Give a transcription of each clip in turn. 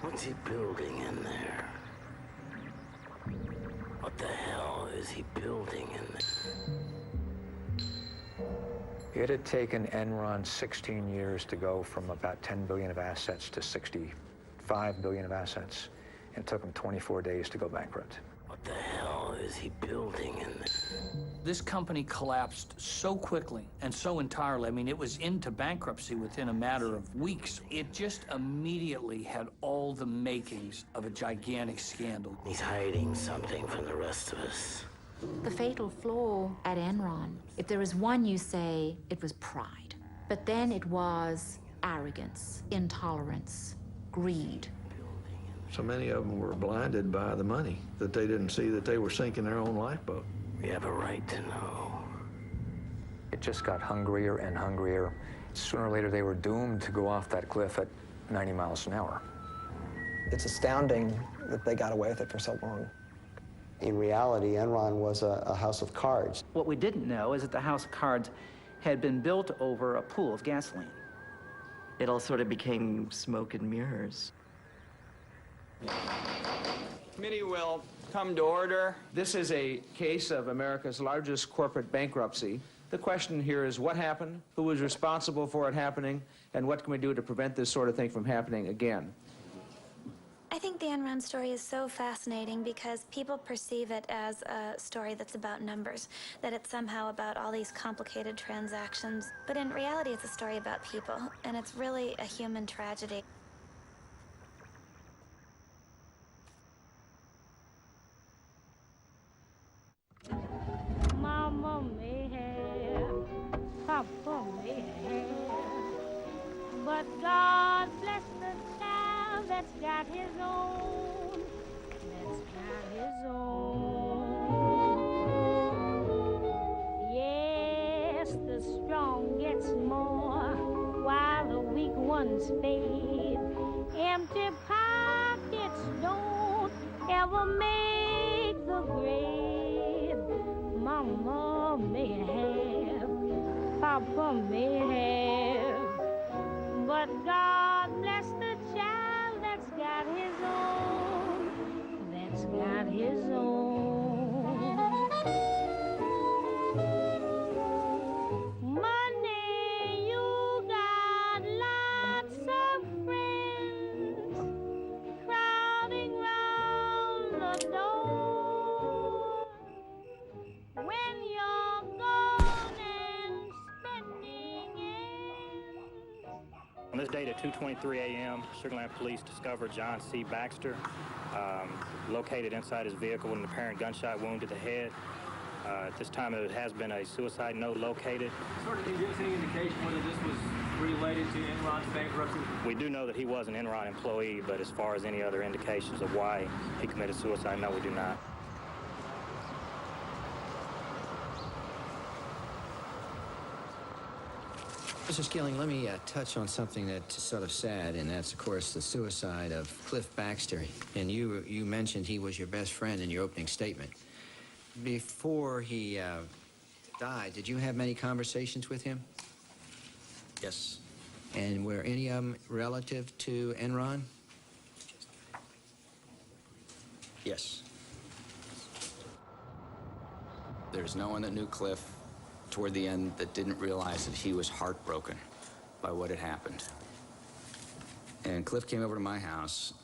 What's he building in there? What the hell is he building in there? It had taken Enron 16 years to go from about 10 billion of assets to 65 billion of assets. And it took them 24 days to go bankrupt. What the hell is he building in there? This company collapsed so quickly and so entirely. I mean, it was into bankruptcy within a matter of weeks. It just immediately had all the makings of a gigantic scandal. He's hiding something from the rest of us. The fatal flaw at Enron, if there was one, you say it was pride. But then it was arrogance, intolerance, greed. So many of them were blinded by the money that they didn't see that they were sinking their own lifeboat. We have a right to know. It just got hungrier and hungrier. Sooner or later, they were doomed to go off that cliff at 90 miles an hour. It's astounding that they got away with it for so long. In reality, Enron was a house of cards. What we didn't know is that the house of cards had been built over a pool of gasoline. It all sort of became smoke and mirrors. Committee will come to order. This is a case of America's largest corporate bankruptcy. The question here is what happened, who was responsible for it happening, and what can we do to prevent this sort of thing from happening again? I think the Enron story is so fascinating because people perceive it as a story that's about numbers, that it's somehow about all these complicated transactions. But in reality, it's a story about people, and it's really a human tragedy. Mama may have, Papa may have, but God bless the child that's got his own, that's got his own. Yes, the strong gets more while the weak ones fade. Empty pockets don't ever make the grade. Mama may have, Papa may have, but God bless the child that's got his own, that's got his own. Money, you got lots of friends crowding round the door. When you're gone and spending ends. On this date at 2:23 a.m., Sugarland Police discovered John C. Baxter located inside his vehicle with an apparent gunshot wound to the head. At this time, it has been a suicide note located. Sir, can you give us any indication whether this was related to Enron's bankruptcy? We do know that he was an Enron employee, but as far as any other indications of why he committed suicide, no, we do not. Mr. Skilling, let me touch on something that's sort of sad, and that's, of course, the suicide of Cliff Baxter. And you mentioned he was your best friend in your opening statement. Before he died, did you have many conversations with him? Yes. And were any of them relative to Enron? Yes. There's no one that knew Cliff toward the end that didn't realize that he was heartbroken by what had happened. And Cliff came over to my house,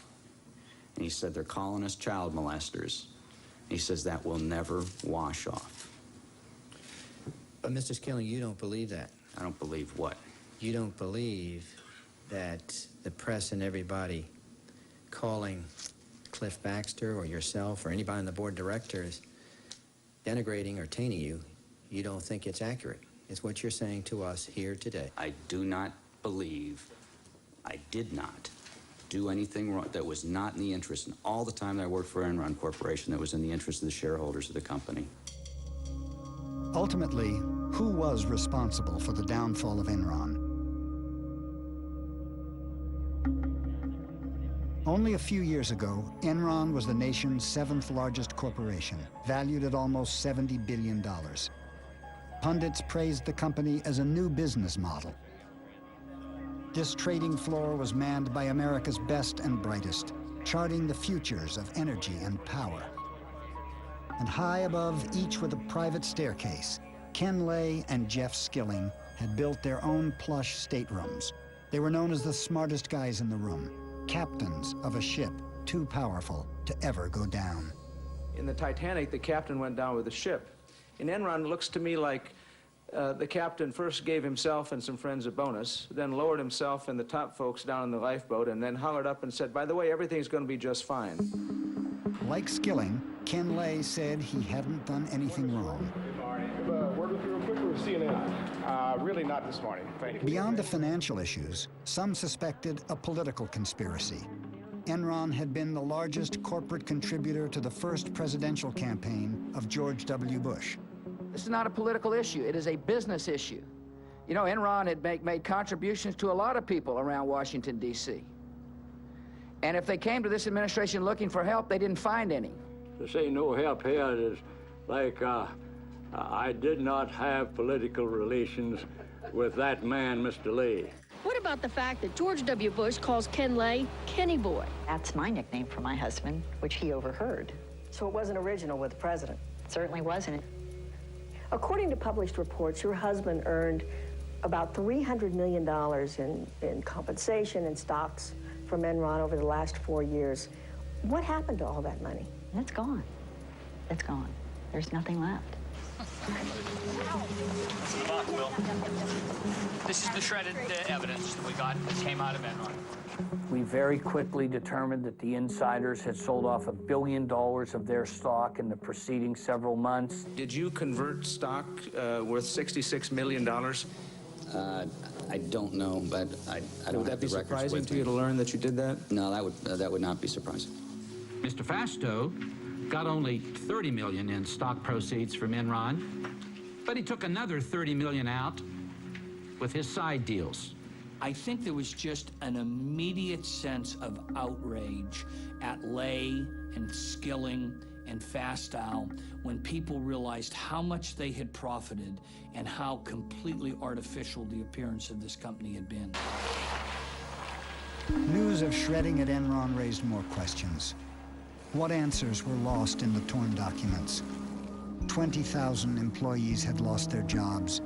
and he said, they're calling us child molesters. He says that will never wash off. But, Mr. Skilling, you don't believe that. I don't believe what? You don't believe that the press and everybody calling Cliff Baxter or yourself or anybody on the board of directors denigrating or tainting you, you don't think it's accurate. It's what you're saying to us here today. I do not believe, I did not do anything wrong that was not in the interest, and all the time that I worked for Enron Corporation, that was in the interest of the shareholders of the company. Ultimately, who was responsible for the downfall of Enron? Only a few years ago, Enron was the nation's 7th largest corporation, valued at almost $70 billion. Pundits praised the company as a new business model. This trading floor was manned by America's best and brightest, charting the futures of energy and power. And high above each with a private staircase, Ken Lay and Jeff Skilling had built their own plush staterooms. They were known as the smartest guys in the room, captains of a ship too powerful to ever go down. In the Titanic, the captain went down with the ship. In Enron, it looks to me like the captain first gave himself and some friends a bonus, then lowered himself and the top folks down in the lifeboat, and then hollered up and said, by the way, everything's going to be just fine. Like Skilling, Ken Lay said he hadn't done anything wrong. Word with you real quick, or CNN? Really not this morning, thank you. Beyond the financial issues, some suspected a political conspiracy. Enron had been the largest corporate contributor to the first presidential campaign of George W. Bush. This is not a political issue. It is a business issue. You know, Enron had made contributions to a lot of people around Washington, D.C. And if they came to this administration looking for help, they didn't find any. To say no help here is like I did not have political relations with that man, Mr. Lay. What about the fact that George W. Bush calls Ken Lay Kenny Boy? That's my nickname for my husband, which he overheard. So it wasn't original with the president? It certainly wasn't. According to published reports, your husband earned about $300 million in compensation and stocks from Enron over the last 4 years. What happened to all that money? It's gone. It's gone. There's nothing left. This is the shredded evidence that we got that came out of Enron. We very quickly determined that the insiders had sold off $1 billion of their stock in the preceding several months. Did you convert stock worth $66 million? I don't know, but I don't Would that have be the records surprising with to me. you to learn that you did that? No, that would not be surprising. Mr. Fasto got only $30 million in stock proceeds from Enron, but he took another $30 million out with his side deals. I think there was just an immediate sense of outrage at Lay and Skilling and Fastow when people realized how much they had profited and how completely artificial the appearance of this company had been. News of shredding at Enron raised more questions. What answers were lost in the torn documents? 20,000 employees had lost their jobs.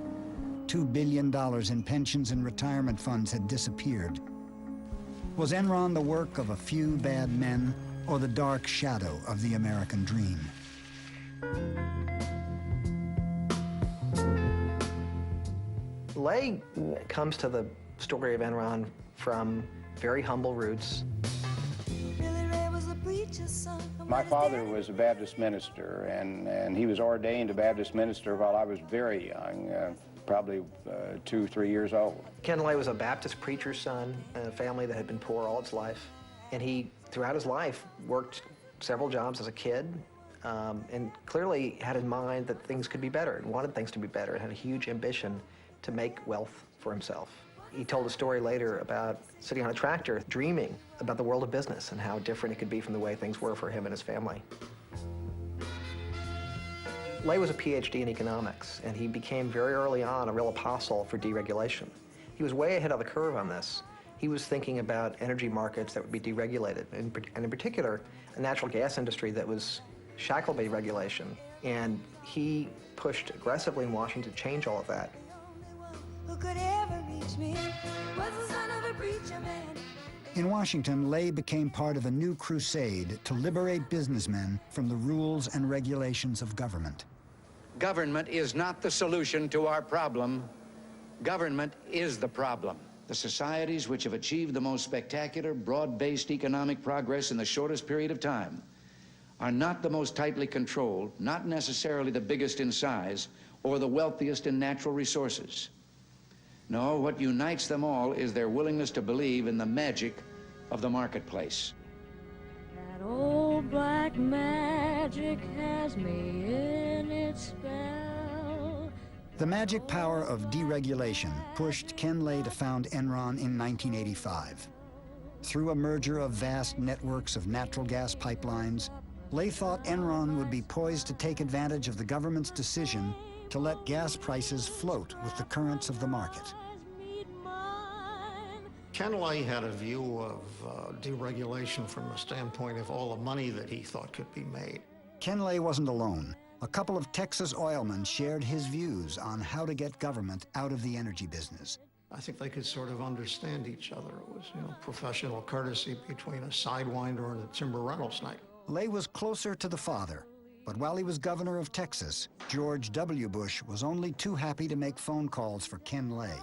$2 billion in pensions and retirement funds had disappeared. Was Enron the work of a few bad men or the dark shadow of the American dream? Lay comes to the story of Enron from very humble roots. My father was a Baptist minister, and he was ordained a Baptist minister while I was very young, probably 2 or 3 years old. Ken Lay was a Baptist preacher's son in a family that had been poor all its life. And he, throughout his life, worked several jobs as a kid, and clearly had in mind that things could be better and wanted things to be better and had a huge ambition to make wealth for himself. He told a story later about sitting on a tractor, dreaming about the world of business and how different it could be from the way things were for him and his family. Lay was a PhD in economics, and he became very early on a real apostle for deregulation. He was way ahead of the curve on this. He was thinking about energy markets that would be deregulated, and in particular, a natural gas industry that was shackled by regulation. And he pushed aggressively in Washington to change all of that. Who could ever reach me was the son of a preacher man. In Washington, Lay became part of a new crusade to liberate businessmen from the rules and regulations of government. Government is not the solution to our problem. Government is the problem. The societies which have achieved the most spectacular, broad-based economic progress in the shortest period of time are not the most tightly controlled, not necessarily the biggest in size, or the wealthiest in natural resources. No, what unites them all is their willingness to believe in the magic of the marketplace. That old black magic has me in its spell. The magic power of deregulation pushed Ken Lay to found Enron in 1985. Through a merger of vast networks of natural gas pipelines, Lay thought Enron would be poised to take advantage of the government's decision to let gas prices float with the currents of the market. Ken Lay had a view of deregulation from the standpoint of all the money that he thought could be made. Ken Lay wasn't alone. A couple of Texas oilmen shared his views on how to get government out of the energy business. I think they could sort of understand each other. It was, professional courtesy between a sidewinder and a timber rental snake. Lay was closer to the father, but while he was governor of Texas, George W. Bush was only too happy to make phone calls for Ken Lay.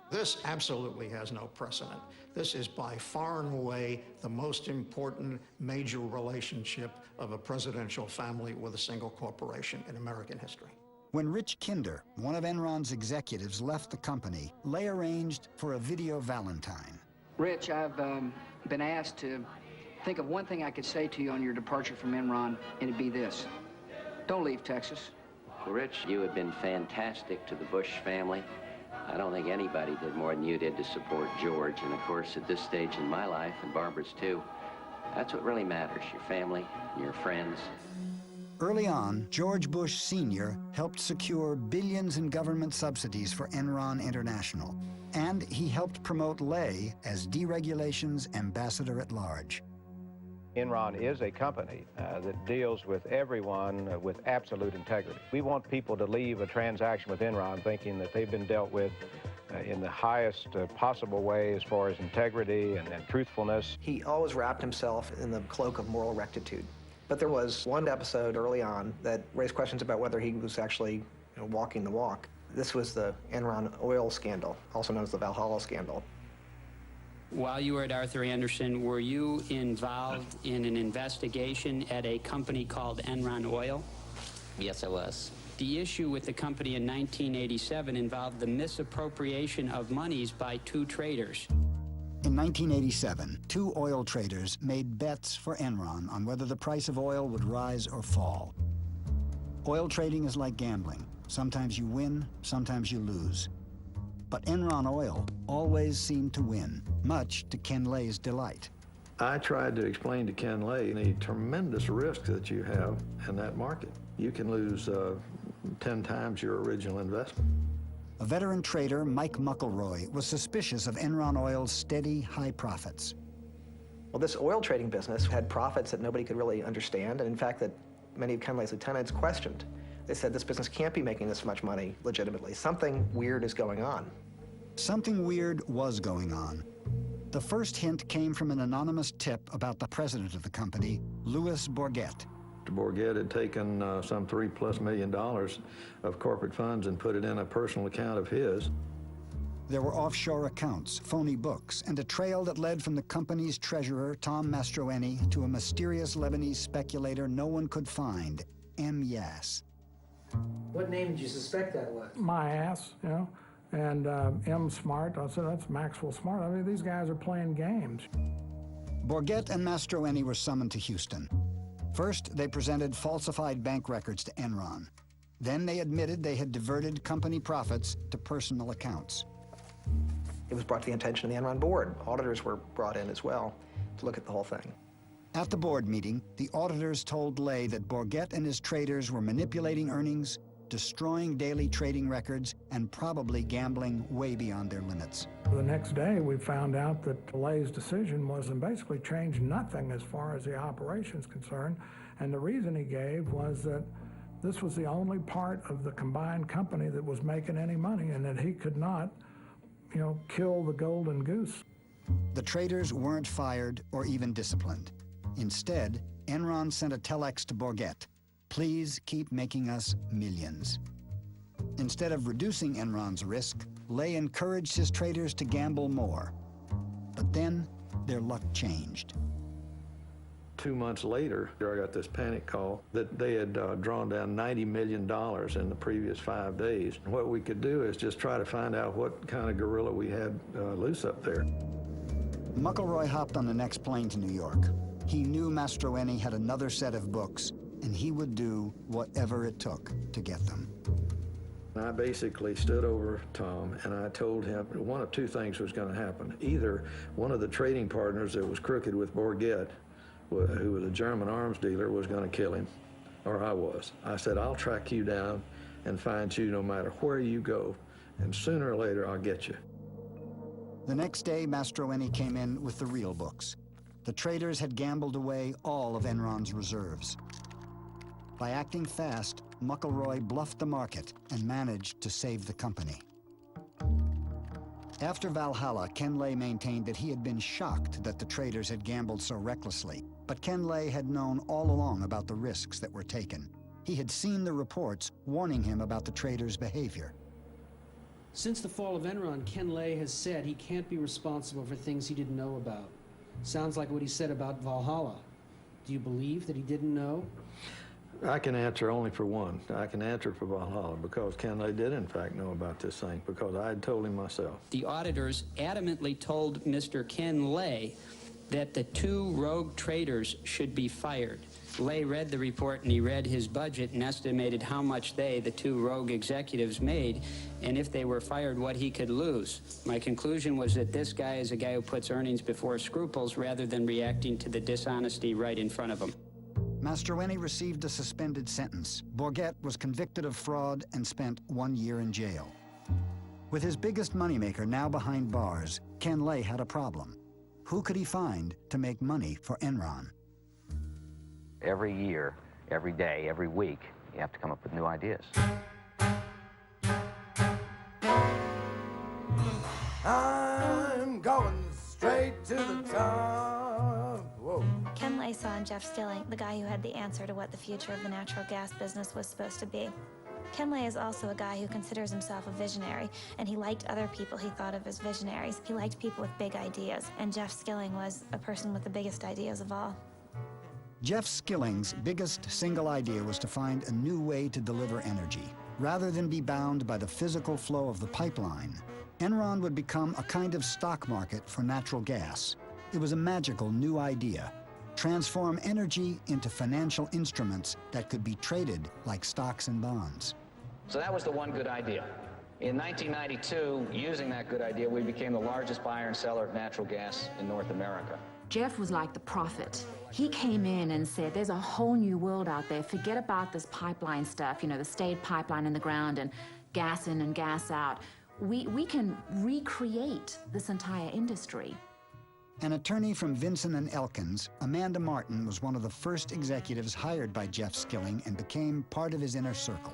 This absolutely has no precedent. This is by far and away the most important major relationship of a presidential family with a single corporation in American history. When Rich Kinder, one of Enron's executives, left the company, Lay arranged for a video Valentine. Rich, I've been asked to think of one thing I could say to you on your departure from Enron, and it'd be this. Don't leave Texas. Well, Rich, you have been fantastic to the Bush family. I don't think anybody did more than you did to support George. And of course, at this stage in my life, and Barbara's too, that's what really matters, your family and your friends. Early on, George Bush Sr. helped secure billions in government subsidies for Enron International. And he helped promote Lay as deregulation's ambassador at large. Enron is a company that deals with everyone with absolute integrity. We want people to leave a transaction with Enron thinking that they've been dealt with in the highest possible way as far as integrity and truthfulness. He always wrapped himself in the cloak of moral rectitude. But there was one episode early on that raised questions about whether he was actually walking the walk. This was the Enron oil scandal, also known as the Valhalla scandal. While you were at Arthur Andersen, were you involved in an investigation at a company called Enron Oil? Yes, I was. The issue with the company in 1987 involved the misappropriation of monies by two traders. In 1987, two oil traders made bets for Enron on whether the price of oil would rise or fall. Oil trading is like gambling. Sometimes you win, sometimes you lose. But Enron Oil always seemed to win, much to Ken Lay's delight. I tried to explain to Ken Lay the tremendous risk that you have in that market. You can lose 10 times your original investment. A veteran trader, Mike McElroy, was suspicious of Enron Oil's steady, high profits. Well, this oil trading business had profits that nobody could really understand, and in fact that many of Ken Lay's lieutenants questioned. They said this business can't be making this much money legitimately. Something weird is going on. Something weird was going on. The first hint came from an anonymous tip about the president of the company, Louis Bourget. Bourget had taken some $3+ million of corporate funds and put it in a personal account of his. There were offshore accounts, phony books, and a trail that led from the company's treasurer, Tom Mastroeni, to a mysterious Lebanese speculator no one could find, M. Yass. What name did you suspect that was? My ass, and M. Smart. I said, that's Maxwell Smart. I mean, these guys are playing games. Bourget and Mastroeni were summoned to Houston. First, they presented falsified bank records to Enron. Then they admitted they had diverted company profits to personal accounts. It was brought to the attention of the Enron board. Auditors were brought in as well to look at the whole thing. At the board meeting, the auditors told Lay that Bourget and his traders were manipulating earnings, destroying daily trading records, and probably gambling way beyond their limits. The next day, we found out that Lay's decision was to basically change nothing as far as the operation's concerned, and the reason he gave was that this was the only part of the combined company that was making any money, and that he could not, kill the golden goose. The traders weren't fired or even disciplined. Instead, Enron sent a telex to Bourget. Please keep making us millions. Instead of reducing Enron's risk, Lay encouraged his traders to gamble more. But then, their luck changed. 2 months later, I got this panic call that they had drawn down $90 million in the previous 5 days. And what we could do is just try to find out what kind of gorilla we had loose up there. McElroy hopped on the next plane to New York. He knew Mastroeni had another set of books, and he would do whatever it took to get them. I basically stood over Tom and I told him one of two things was going to happen. Either one of the trading partners that was crooked with Bourget, who was a German arms dealer, was going to kill him, or I was. I said, I'll track you down and find you no matter where you go, and sooner or later I'll get you. The next day, Mastroeni came in with the real books. The traders had gambled away all of Enron's reserves. By acting fast, McElroy bluffed the market and managed to save the company. After Valhalla, Ken Lay maintained that he had been shocked that the traders had gambled so recklessly, but Ken Lay had known all along about the risks that were taken. He had seen the reports warning him about the traders' behavior. Since the fall of Enron, Ken Lay has said he can't be responsible for things he didn't know about. Sounds like what he said about Valhalla. Do you believe that he didn't know? I can answer only for one. I can answer for Valhalla because Ken Lay did in fact know about this thing because I had told him myself. The auditors adamantly told Mr. Ken Lay that the 2 rogue traders should be fired. Lay read the report and he read his budget and estimated how much the 2 rogue executives made, and if they were fired, what he could lose. My conclusion was that this guy is a guy who puts earnings before scruples rather than reacting to the dishonesty right in front of him. Mastroeni received a suspended sentence. Bourget was convicted of fraud and spent 1 year in jail. With his biggest moneymaker now behind bars, Ken Lay had a problem. Who could he find to make money for Enron? Every year, every day, every week, you have to come up with new ideas. I'm going straight to the top. Whoa. Ken Lay saw in Jeff Skilling the guy who had the answer to what the future of the natural gas business was supposed to be. Ken Lay is also a guy who considers himself a visionary, and he liked other people he thought of as visionaries. He liked people with big ideas, and Jeff Skilling was a person with the biggest ideas of all. Jeff Skilling's biggest single idea was to find a new way to deliver energy. Rather than be bound by the physical flow of the pipeline, Enron would become a kind of stock market for natural gas. It was a magical new idea. Transform energy into financial instruments that could be traded like stocks and bonds. So that was the one good idea. In 1992, using that good idea, we became the largest buyer and seller of natural gas in North America. Jeff was like the prophet. He came in and said, there's a whole new world out there. Forget about this pipeline stuff, you know, the state pipeline in the ground and gas in and gas out. We can recreate this entire industry. An attorney from Vinson & Elkins, Amanda Martin was one of the first executives hired by Jeff Skilling and became part of his inner circle.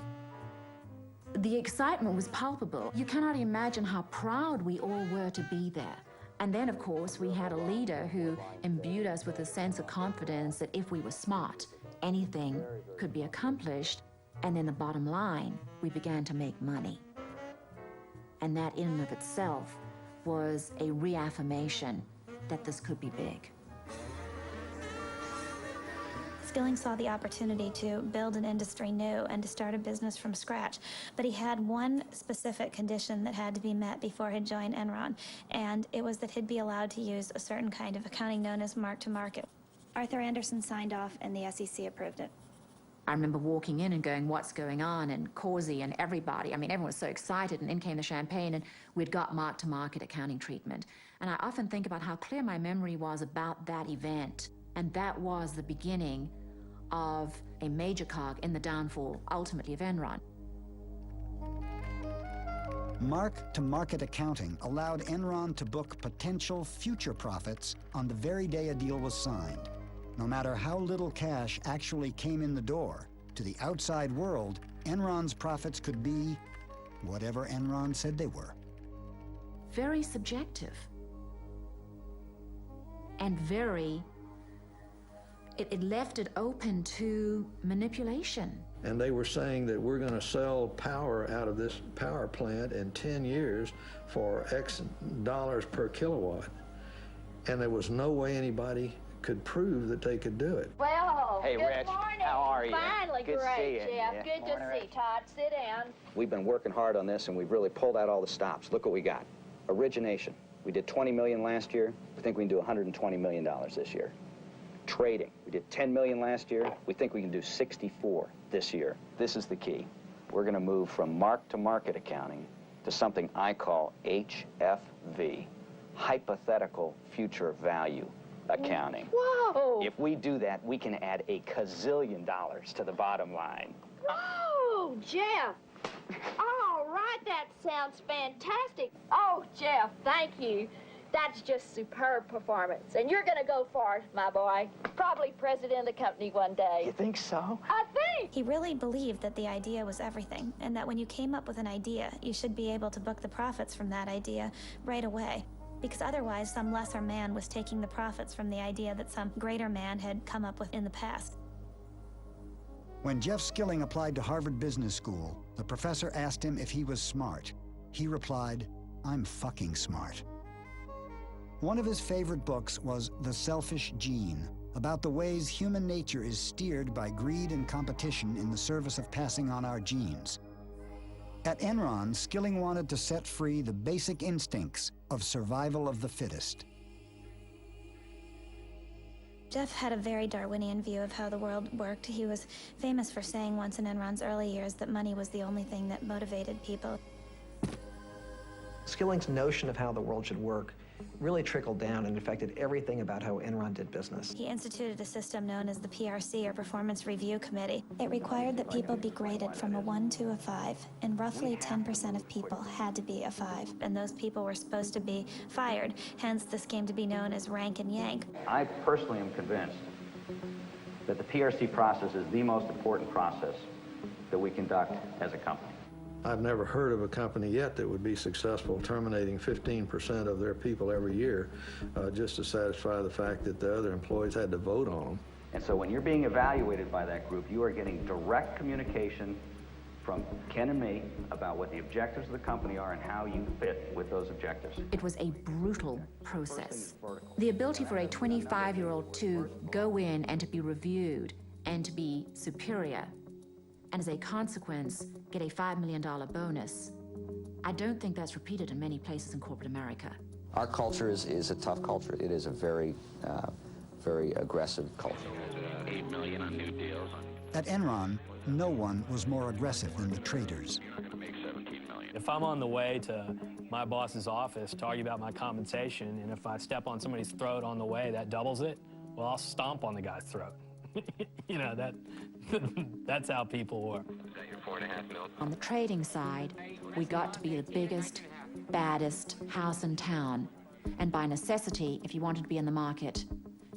The excitement was palpable. You cannot imagine how proud we all were to be there. And then, of course, we had a leader who imbued us with a sense of confidence that if we were smart, anything could be accomplished. And then the bottom line, we began to make money. And that in and of itself was a reaffirmation that this could be big. Skilling saw the opportunity to build an industry new and to start a business from scratch, but he had one specific condition that had to be met before he'd join Enron, and it was that he'd be allowed to use a certain kind of accounting known as mark-to-market. Arthur Andersen signed off and the SEC approved it. I remember walking in and going, what's going on? And Causey and everybody, I mean, everyone was so excited, and in came the champagne, and we'd got mark-to-market accounting treatment. And I often think about how clear my memory was about that event, and that was the beginning of a major cog in the downfall, ultimately, of Enron. Mark-to-market accounting allowed Enron to book potential future profits on the very day a deal was signed. No matter how little cash actually came in the door, to the outside world, Enron's profits could be whatever Enron said they were. Very subjective. And very, it left it open to manipulation. And they were saying that we're going to sell power out of this power plant in 10 years for X dollars per kilowatt. And there was no way anybody could prove that they could do it. Well, hey, good Rich, morning. how are you? Finally, Good to great, see you. Jeff. Yeah. Good to see you, Todd. Sit down. We've been working hard on this, and we've really pulled out all the stops. Look what we got. Origination. We did $20 million last year. We think we can do $120 million this year. Trading. We did $10 million last year. We think we can do 64 this year. This is the key. We're going to move from mark-to-market accounting to something I call HFV, hypothetical future value accounting. Whoa! If we do that, we can add a gazillion dollars to the bottom line. Whoa, Jeff! All right, that sounds fantastic. Oh, Jeff, thank you. That's just superb performance. And you're gonna go far, my boy. Probably president of the company one day. You think so? I think! He really believed that the idea was everything, and that when you came up with an idea, you should be able to book the profits from that idea right away. Because otherwise, some lesser man was taking the profits from the idea that some greater man had come up with in the past. When Jeff Skilling applied to Harvard Business School, the professor asked him if he was smart. He replied, "I'm fucking smart." One of his favorite books was The Selfish Gene, about the ways human nature is steered by greed and competition in the service of passing on our genes. At Enron, Skilling wanted to set free the basic instincts of survival of the fittest. Jeff had a very Darwinian view of how the world worked. He was famous for saying once in Enron's early years that money was the only thing that motivated people. Skilling's notion of how the world should work really trickled down and affected everything about how Enron did business. He instituted a system known as the PRC, or Performance Review Committee. It required that people be graded from a 1 to a 5, and roughly 10% of people had to be a 5, and those people were supposed to be fired. Hence, this came to be known as rank and yank. I personally am convinced that the PRC process is the most important process that we conduct as a company. I've never heard of a company yet that would be successful terminating 15% of their people every year just to satisfy the fact that the other employees had to vote on them. And so when you're being evaluated by that group, you are getting direct communication from Ken and me about what the objectives of the company are and how you fit with those objectives. It was a brutal process. The ability for a 25-year-old to go in and to be reviewed and to be superior, and as a consequence, get a $5 million bonus. I don't think that's repeated in many places in corporate America. Our culture is a tough culture. It is a very, very aggressive culture. 8 million on new deals. At Enron, no one was more aggressive than the traders. If I'm on the way to my boss's office talking about my compensation, and if I step on somebody's throat on the way, that doubles it, well, I'll stomp on the guy's throat. You know, that's how people work. On the trading side, we got to be the biggest, baddest house in town. And by necessity, if you wanted to be in the market,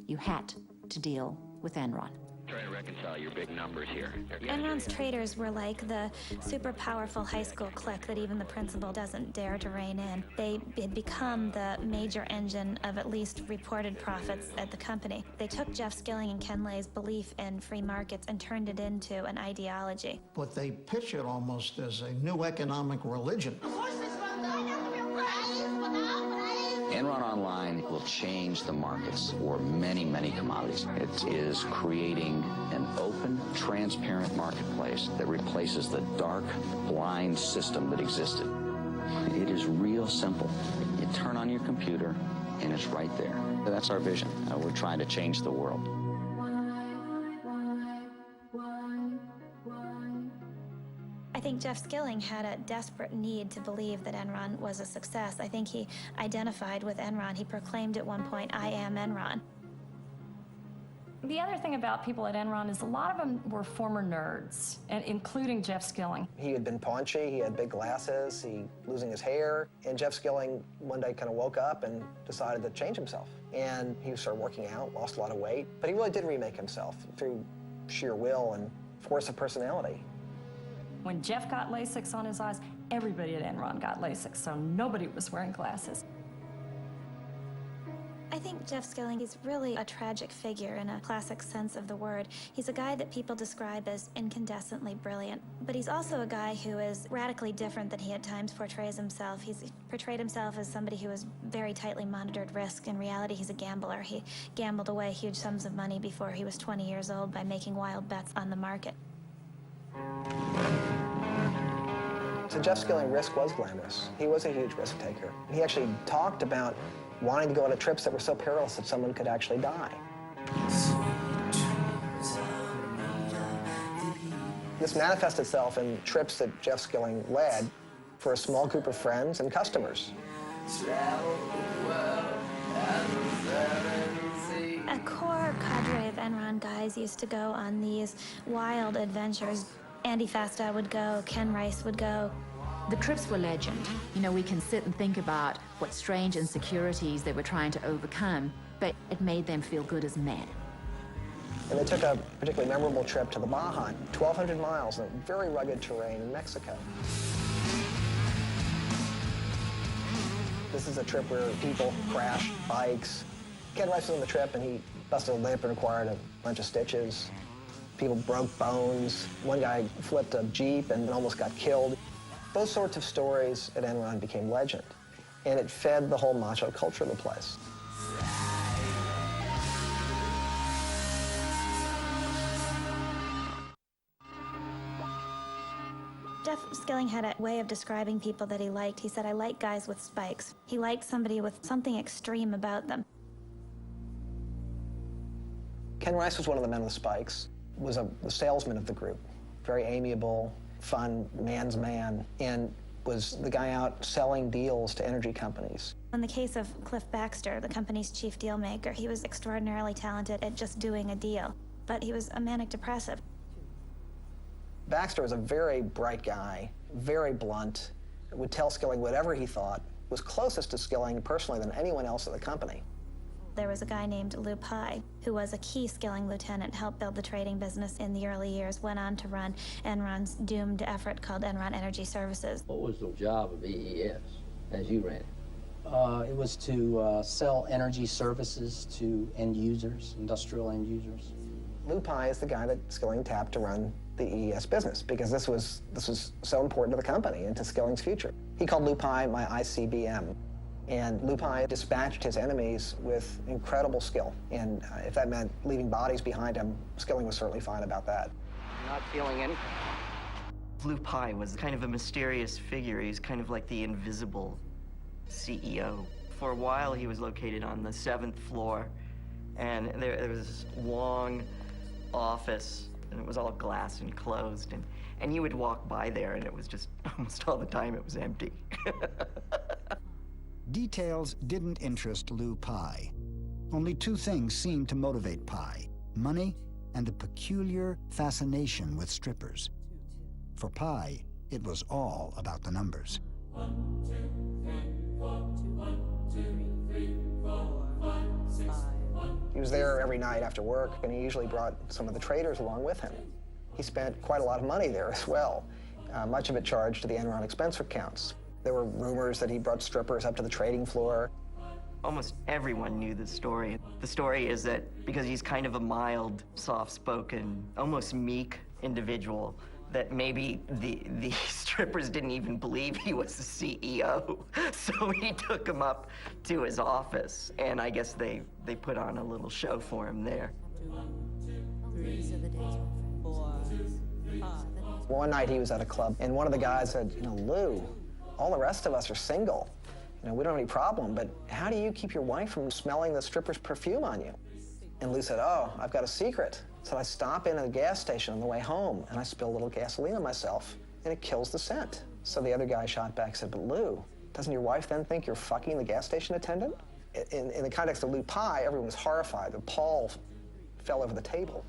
you had to deal with Enron. Try to reconcile your big numbers here. Enron's traders were like the super powerful high school clique that even the principal doesn't dare to rein in. They had become the major engine of at least reported profits at the company. They took Jeff Skilling and Ken Lay's belief in free markets and turned it into an ideology. But they pitch it almost as a new economic religion. Enron Online will change the markets for many, many commodities. It is creating an open, transparent marketplace that replaces the dark, blind system that existed. It is real simple. You turn on your computer, and it's right there. That's our vision. We're trying to change the world. I think Jeff Skilling had a desperate need to believe that Enron was a success. I think he identified with Enron. He proclaimed at one point, "I am Enron." The other thing about people at Enron is a lot of them were former nerds, and including Jeff Skilling. He had been paunchy, he had big glasses, losing his hair, and Jeff Skilling one day kind of woke up and decided to change himself. And he started working out, lost a lot of weight, but he really did remake himself through sheer will and force of personality. When Jeff got LASIK on his eyes, everybody at Enron got LASIK, so nobody was wearing glasses. I think Jeff Skilling is really a tragic figure in a classic sense of the word. He's a guy that people describe as incandescently brilliant, but he's also a guy who is radically different than he at times portrays himself. He's portrayed himself as somebody who has very tightly monitored risk. In reality, he's a gambler. He gambled away huge sums of money before he was 20 years old by making wild bets on the market. So Jeff Skilling, risk was glamorous. He was a huge risk taker. He actually talked about wanting to go on trips that were so perilous that someone could actually die. This manifested itself in trips that Jeff Skilling led for a small group of friends and customers. A core cadre of Enron guys used to go on these wild adventures. Andy Fastow would go, Ken Rice would go. The trips were legend. You know, we can sit and think about what strange insecurities they were trying to overcome, but it made them feel good as men. And they took a particularly memorable trip to the Baja, 1,200 miles in very rugged terrain in Mexico. This is a trip where people crash bikes. Ken Rice was on the trip, and he busted a lip and required a bunch of stitches. People broke bones. One guy flipped a Jeep and almost got killed. Those sorts of stories at Enron became legend, and it fed the whole macho culture of the place. Jeff Skilling had a way of describing people that he liked. He said, I like guys with spikes. He liked somebody with something extreme about them. Ken Rice was one of the men with spikes, was the salesman of the group. Very amiable, fun, man's man, and was the guy out selling deals to energy companies. In the case of Cliff Baxter, the company's chief deal maker, he was extraordinarily talented at just doing a deal, but he was a manic depressive. Baxter was a very bright guy, very blunt, would tell Skilling whatever he thought, was closest to Skilling personally than anyone else at the company. There was a guy named Lou Pye, who was a key Skilling lieutenant, helped build the trading business in the early years, went on to run Enron's doomed effort called Enron Energy Services. What was the job of EES as you ran it? It was to sell energy services to end users, industrial end users. Lou Pye is the guy that Skilling tapped to run the EES business because this was so important to the company and to Skilling's future. He called Lou Pye my ICBM. And Lou Pye dispatched his enemies with incredible skill. And if that meant leaving bodies behind him, Skilling was certainly fine about that. Not feeling anything? Lou Pye was kind of a mysterious figure. He's kind of like the invisible CEO. For a while, he was located on the 7th floor, and there was this long office, and it was all glass and closed. And you would walk by there, and it was just almost all the time it was empty. Details didn't interest Lou Pye. Only two things seemed to motivate Pye: money and a peculiar fascination with strippers. For Pye, it was all about the numbers. 1, 2, 3, 4, 1, 2, 3, 4, 5, 6, 1. He was there every night after work, and he usually brought some of the traders along with him. He spent quite a lot of money there as well, much of it charged to the Enron expense accounts. There were rumors that he brought strippers up to the trading floor. Almost everyone knew the story. The story is that because he's kind of a mild, soft-spoken, almost meek individual, that maybe the strippers didn't even believe he was the CEO. So he took him up to his office, and I guess they put on a little show for him there. 2, 3, 4, 5. One night he was at a club, and one of the guys said, you know, Lou, all the rest of us are single. You know, we don't have any problem, but how do you keep your wife from smelling the stripper's perfume on you? And Lou said, oh, I've got a secret. So I stop in at a gas station on the way home, and I spill a little gasoline on myself, and it kills the scent. So the other guy shot back and said, but Lou, doesn't your wife then think you're fucking the gas station attendant? In the context of Lou Pye, everyone was horrified. The pall fell over the table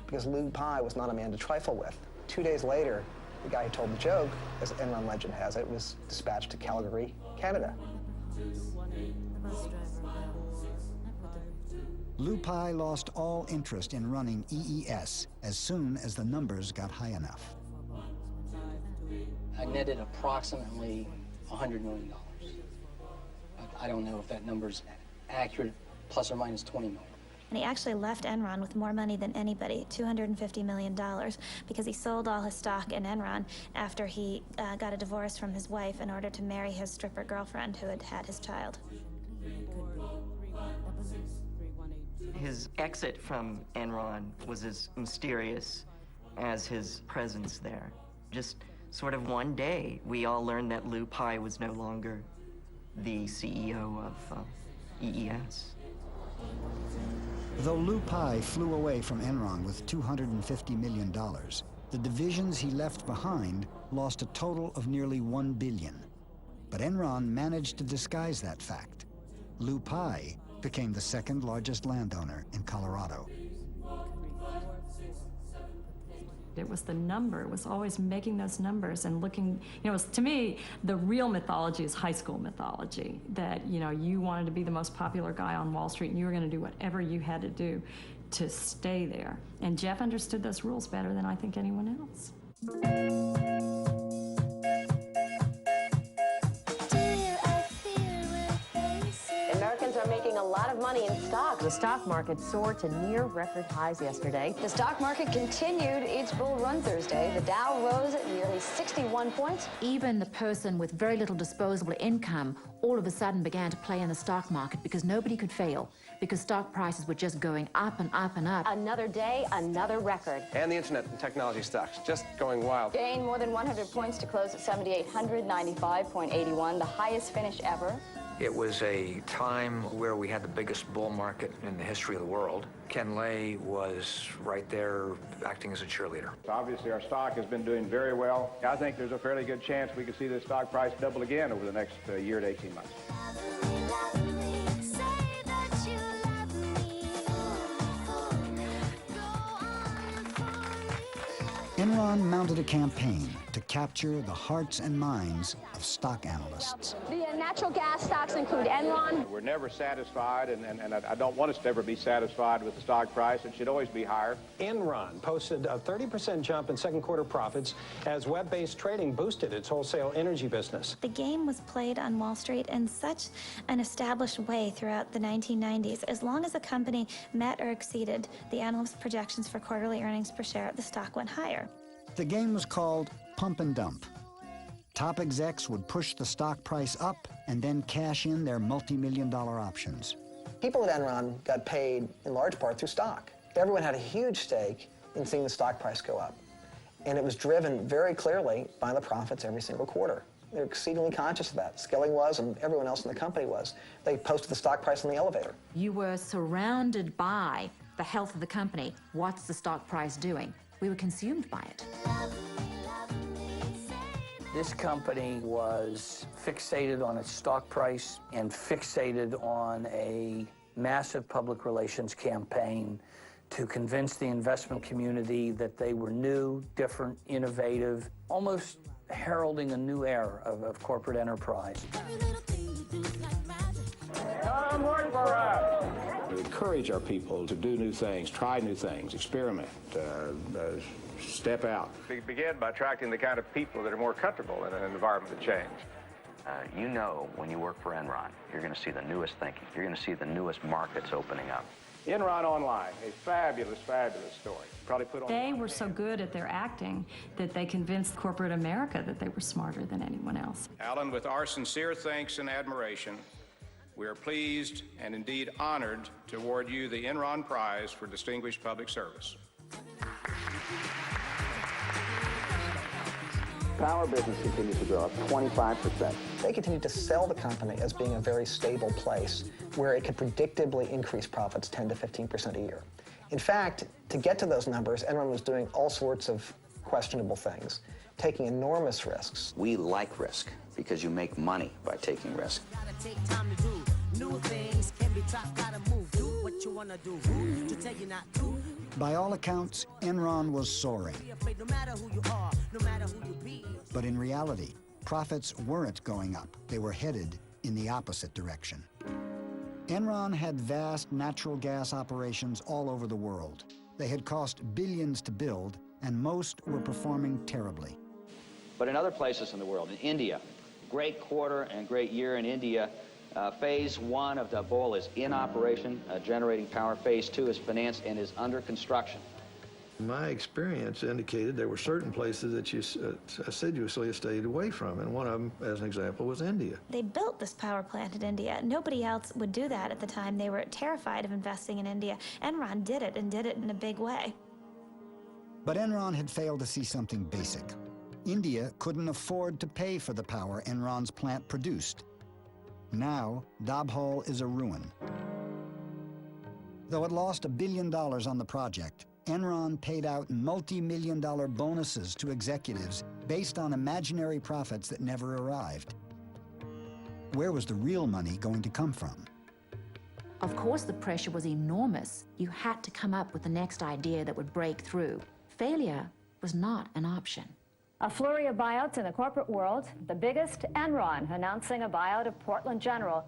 because Lou Pye was not a man to trifle with. 2 days later, the guy who told the joke, as Enron legend has it, was dispatched to Calgary, Canada. Lou Pye lost all interest in running EES as soon as the numbers got high enough. I netted approximately $100 million. I don't know if that number's accurate, plus or minus 20 million. And he actually left Enron with more money than anybody, $250 million, because he sold all his stock in Enron after he got a divorce from his wife in order to marry his stripper girlfriend who had had his child. His exit from Enron was as mysterious as his presence there. Just sort of one day, we all learned that Lou Pye was no longer the CEO of EES. Though Lou Pye flew away from Enron with $250 million, the divisions he left behind lost a total of nearly $1 billion. But Enron managed to disguise that fact. Lou Pye became the second largest landowner in Colorado. It was the number. It was always making those numbers and looking, you know, to me, the real mythology is high school mythology, that, you know, you wanted to be the most popular guy on Wall Street and you were going to do whatever you had to do to stay there. And Jeff understood those rules better than I think anyone else. Americans are making a lot of money in stocks. The stock market soared to near record highs yesterday. The stock market continued its bull run Thursday. The Dow rose at nearly 61 points. Even the person with very little disposable income all of a sudden began to play in the stock market because nobody could fail, because stock prices were just going up and up and up. Another day, another record. And the internet and technology stocks just going wild. Gained more than 100 points to close at 7,895.81, the highest finish ever. It was a time where we had the biggest bull market in the history of the world. Ken Lay was right there acting as a cheerleader. Obviously, our stock has been doing very well. I think there's a fairly good chance we could see this stock price double again over the next year to 18 months. Enron mounted a campaign to capture the hearts and minds of stock analysts. The natural gas stocks include Enron. We're never satisfied, and I don't want us to ever be satisfied with the stock price. It should always be higher. Enron posted a 30% jump in second quarter profits as web-based trading boosted its wholesale energy business. The game was played on Wall Street in such an established way throughout the 1990s. As long as a company met or exceeded the analysts' projections for quarterly earnings per share, the stock went higher. The game was called pump and dump. Top execs would push the stock price up and then cash in their multi-million-dollar options. People at Enron got paid in large part through stock. Everyone had a huge stake in seeing the stock price go up. And it was driven very clearly by the profits every single quarter. They're exceedingly conscious of that. Skilling was, and everyone else in the company was. They posted the stock price on the elevator. You were surrounded by the health of the company. What's the stock price doing? We were consumed by it. This company was fixated on its stock price and fixated on a massive public relations campaign to convince the investment community that they were new, different, innovative, almost heralding a new era of corporate enterprise. Come work for us! We encourage our people to do new things, try new things, experiment, step out. We begin by attracting the kind of people that are more comfortable in an environment of change. You know, when you work for Enron, you're going to see the newest thinking. You're going to see the newest markets opening up. Enron Online, a fabulous, fabulous story. Probably put on. They were so good at their acting that they convinced corporate America that they were smarter than anyone else. Alan, with our sincere thanks and admiration, we are pleased and indeed honored to award you the Enron Prize for Distinguished Public Service. Power business continues to grow up 25%. They continued to sell the company as being a very stable place where it could predictably increase profits 10 to 15% a year. In fact, to get to those numbers, Enron was doing all sorts of questionable things, taking enormous risks. We like risk because you make money by taking risk. By all accounts, Enron was soaring. But in reality, profits weren't going up. They were headed in the opposite direction. Enron had vast natural gas operations all over the world. They had cost billions to build, and most were performing terribly. But in other places in the world, in India, great quarter and great year in India. Phase 1 of the bowl is in operation, generating power. Phase 2 is financed and is under construction. My experience indicated there were certain places that you assiduously stayed away from, and one of them, as an example, was India. They built this power plant in India. Nobody else would do that at the time. They were terrified of investing in India. Enron did it, and did it in a big way. But Enron had failed to see something basic. India couldn't afford to pay for the power Enron's plant produced. Now, Dabhol is a ruin. Though it lost $1 billion on the project, Enron paid out multi-million-dollar bonuses to executives based on imaginary profits that never arrived. Where was the real money going to come from? Of course, the pressure was enormous. You had to come up with the next idea that would break through. Failure was not an option. A flurry of buyouts in the corporate world. The biggest, Enron, announcing a buyout of Portland General.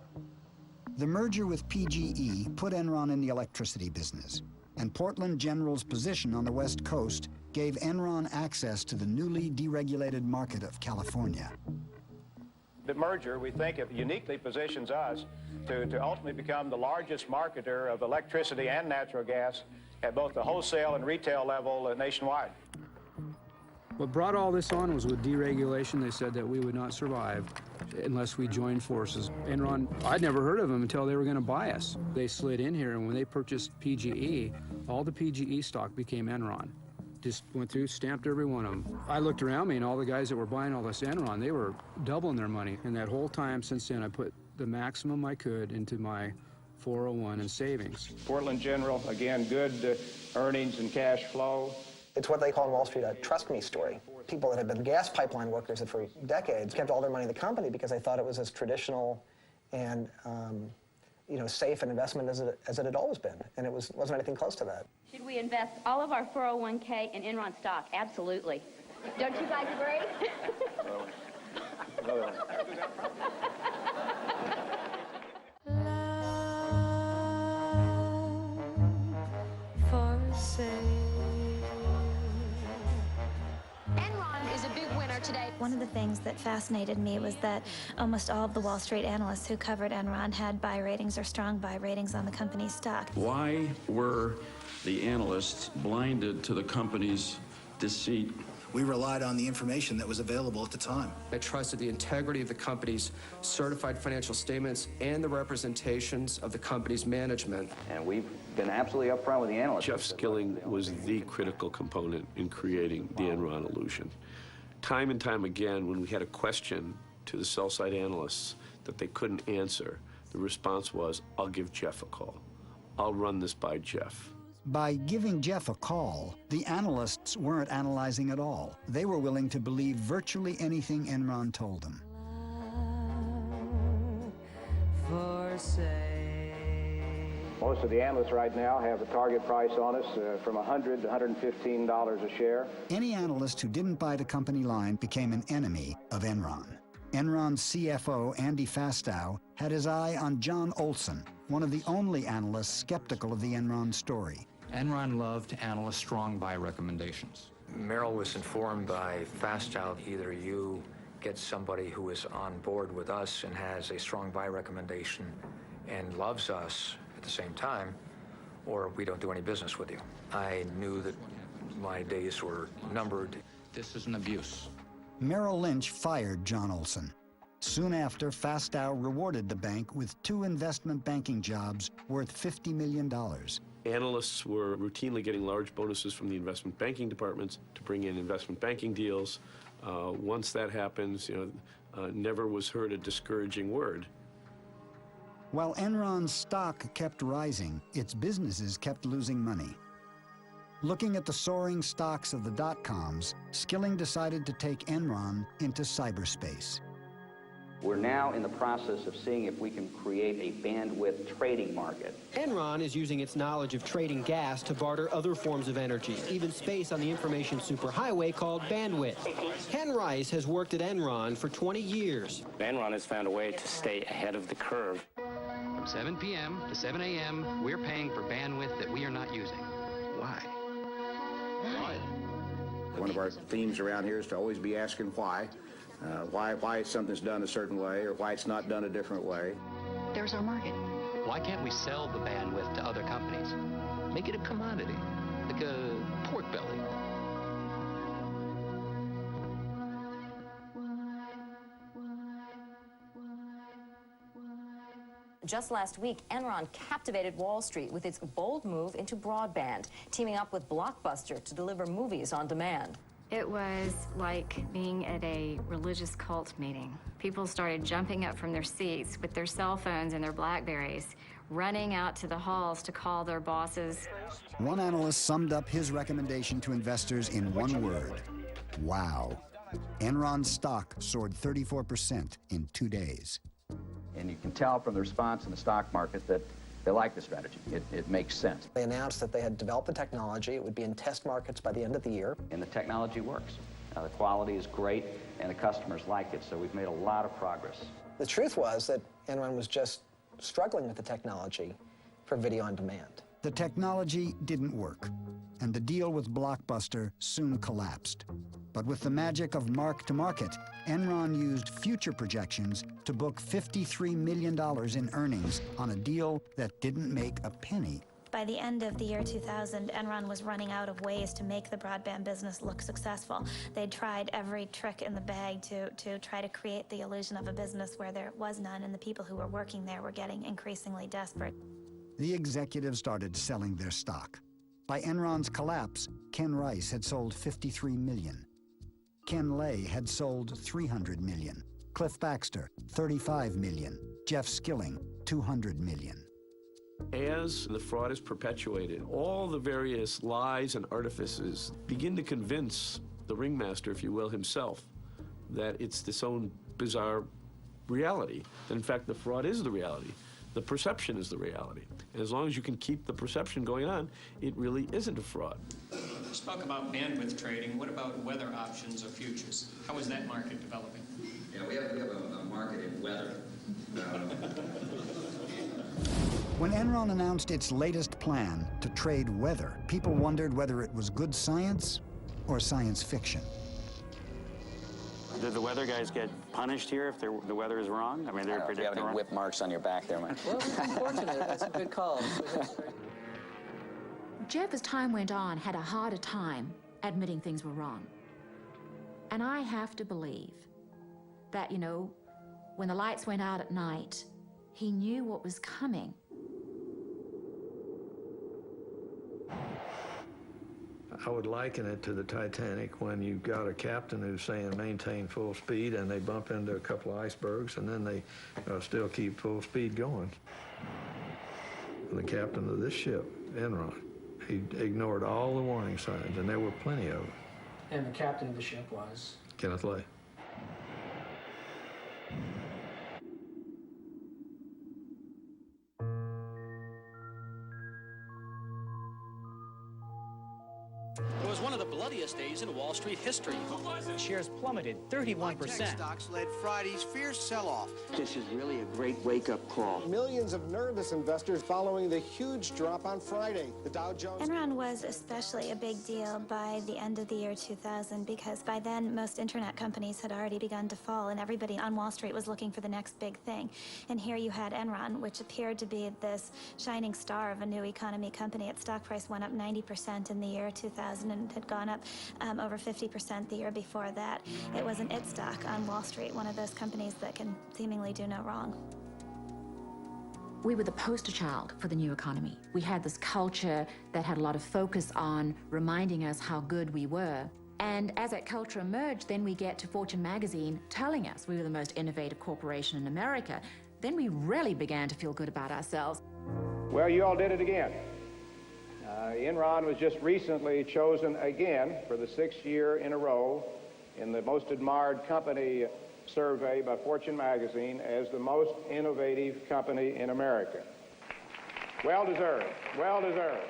The merger with PGE put Enron in the electricity business, and Portland General's position on the West Coast gave Enron access to the newly deregulated market of California. The merger, we think, it uniquely positions us to ultimately become the largest marketer of electricity and natural gas at both the wholesale and retail level nationwide. What brought all this on was with deregulation, they said that we would not survive unless we joined forces. Enron, I'd never heard of them until they were going to buy us. They slid in here, and when they purchased PGE, all the PGE stock became Enron. Just went through, stamped every one of them. I looked around me, and all the guys that were buying all this Enron, they were doubling their money. And that whole time since then, I put the maximum I could into my 401 and savings. Portland General, again, good earnings and cash flow. It's what they call in Wall Street a trust me story. People that have been gas pipeline workers for decades kept all their money in the company because they thought it was as traditional and safe an investment as it had always been, and it wasn't anything close to that. Should we invest all of our 401k in Enron stock? Absolutely. Don't you guys agree? Enron is a big winner today. One of the things that fascinated me was that almost all of the Wall Street analysts who covered Enron had buy ratings or strong buy ratings on the company's stock. Why were the analysts blinded to the company's deceit? We relied on the information that was available at the time. I trusted the integrity of the company's certified financial statements and the representations of the company's management. And we've been absolutely upfront with the analysts. Jeff Skilling was the critical component in creating the Enron illusion. Time and time again, when we had a question to the sell-side analysts that they couldn't answer, the response was, I'll give Jeff a call. I'll run this by Jeff. By giving Jeff a call, the analysts weren't analyzing at all. They were willing to believe virtually anything Enron told them. Most of the analysts right now have a target price on us from $100 to $115 a share. Any analyst who didn't buy the company line became an enemy of Enron. Enron's CFO, Andy Fastow, had his eye on John Olson, one of the only analysts skeptical of the Enron story. Enron loved analyst strong buy recommendations. Merrill was informed by Fastow, either you get somebody who is on board with us and has a strong buy recommendation and loves us at the same time, or we don't do any business with you. I knew that my days were numbered. This is an abuse. Merrill Lynch fired John Olson. Soon after, Fastow rewarded the bank with 2 investment banking jobs worth $50 million. Analysts were routinely getting large bonuses from the investment banking departments to bring in investment banking deals. Once that happens, never was heard a discouraging word. While Enron's stock kept rising, its businesses kept losing money. Looking at the soaring stocks of the dot-coms, Skilling decided to take Enron into cyberspace. We're now in the process of seeing if we can create a bandwidth trading market. Enron is using its knowledge of trading gas to barter other forms of energy, even space on the information superhighway called bandwidth. Ken Rice has worked at Enron for 20 years. Enron has found a way to stay ahead of the curve. From 7 p.m. to 7 a.m., we're paying for bandwidth that we are not using. Why? One of our themes around here is to always be asking why. Why something's done a certain way or why it's not done a different way. There's our market. Why can't we sell the bandwidth to other companies? Make it a commodity, like a pork belly. Just last week, Enron captivated Wall Street with its bold move into broadband, teaming up with Blockbuster to deliver movies on demand. It was like being at a religious cult meeting. People started jumping up from their seats with their cell phones and their BlackBerries, running out to the halls to call their bosses. One analyst summed up his recommendation to investors in one word: wow. Enron's stock soared 34% in 2 days. And you can tell from the response in the stock market that They like the strategy. It makes sense. They announced that they had developed the technology. It would be in test markets by the end of the year. And the technology works. The quality is great, and the customers like it, so we've made a lot of progress. The truth was that Enron was just struggling with the technology for video on demand. The technology didn't work, and the deal with Blockbuster soon collapsed. But with the magic of mark-to-market, Enron used future projections to book $53 million in earnings on a deal that didn't make a penny. By the end of the year 2000, Enron was running out of ways to make the broadband business look successful. They'd tried every trick in the bag to try to create the illusion of a business where there was none, and the people who were working there were getting increasingly desperate. The executives started selling their stock. By Enron's collapse, Ken Rice had sold $53 million. Ken Lay had sold $300 million. Cliff Baxter, $35 million. Jeff Skilling, $200 million. As the fraud is perpetuated, all the various lies and artifices begin to convince the ringmaster, if you will, himself, that it's this own bizarre reality. That in fact, the fraud is the reality. The perception is the reality. And as long as you can keep the perception going on, it really isn't a fraud. You spoke about bandwidth trading. What about weather options or futures? How is that market developing? Yeah, we have a market in weather. When Enron announced its latest plan to trade weather, people wondered whether it was good science or science fiction. Did the weather guys get punished here if the weather is wrong? I mean, they're predicting. Do you have any whip marks on your back there, Mike? Well, unfortunately, that's a good call. Jeff, as time went on, had a harder time admitting things were wrong. And I have to believe that, you know, when the lights went out at night, he knew what was coming. I would liken it to the Titanic when you've got a captain who's saying maintain full speed and they bump into a couple of icebergs and then they still keep full speed going. The captain of this ship, Enron, he ignored all the warning signs, and there were plenty of them. And the captain of the ship was? Kenneth Lay. It was one of the bloodiest days in Wall Street history. Shares plummeted 31%. Tech stocks led Friday's fierce sell-off. This is really a great wake-up call. Millions of nervous investors following the huge drop on Friday. The Dow Jones... Enron was especially a big deal by the end of the year 2000 because by then most internet companies had already begun to fall and everybody on Wall Street was looking for the next big thing. And here you had Enron, which appeared to be this shining star of a new economy company. Its stock price went up 90% in the year 2000 and had gone up over 50% the year before that. It was an it stock on Wall Street, one of those companies that can seemingly do no wrong. We were the poster child for the new economy. We had this culture that had a lot of focus on reminding us how good we were. And as that culture emerged, then we get to Fortune magazine telling us we were the most innovative corporation in America. Then we really began to feel good about ourselves. Well, you all did it again. Enron was just recently chosen again for the 6th year in a row in the most admired company survey by Fortune magazine as the most innovative company in America. Well deserved, well deserved.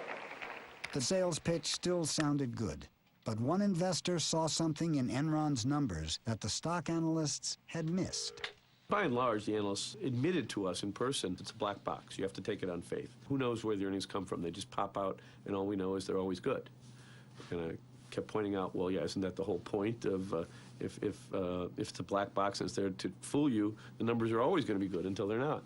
The sales pitch still sounded good, but one investor saw something in Enron's numbers that the stock analysts had missed. By and large, the analysts admitted to us in person it's a black box. You have to take it on faith. Who knows where the earnings come from? They just pop out, and all we know is they're always good. And I kept pointing out, well, yeah, isn't that the whole point of if it's a black box and it's there to fool you, the numbers are always going to be good until they're not.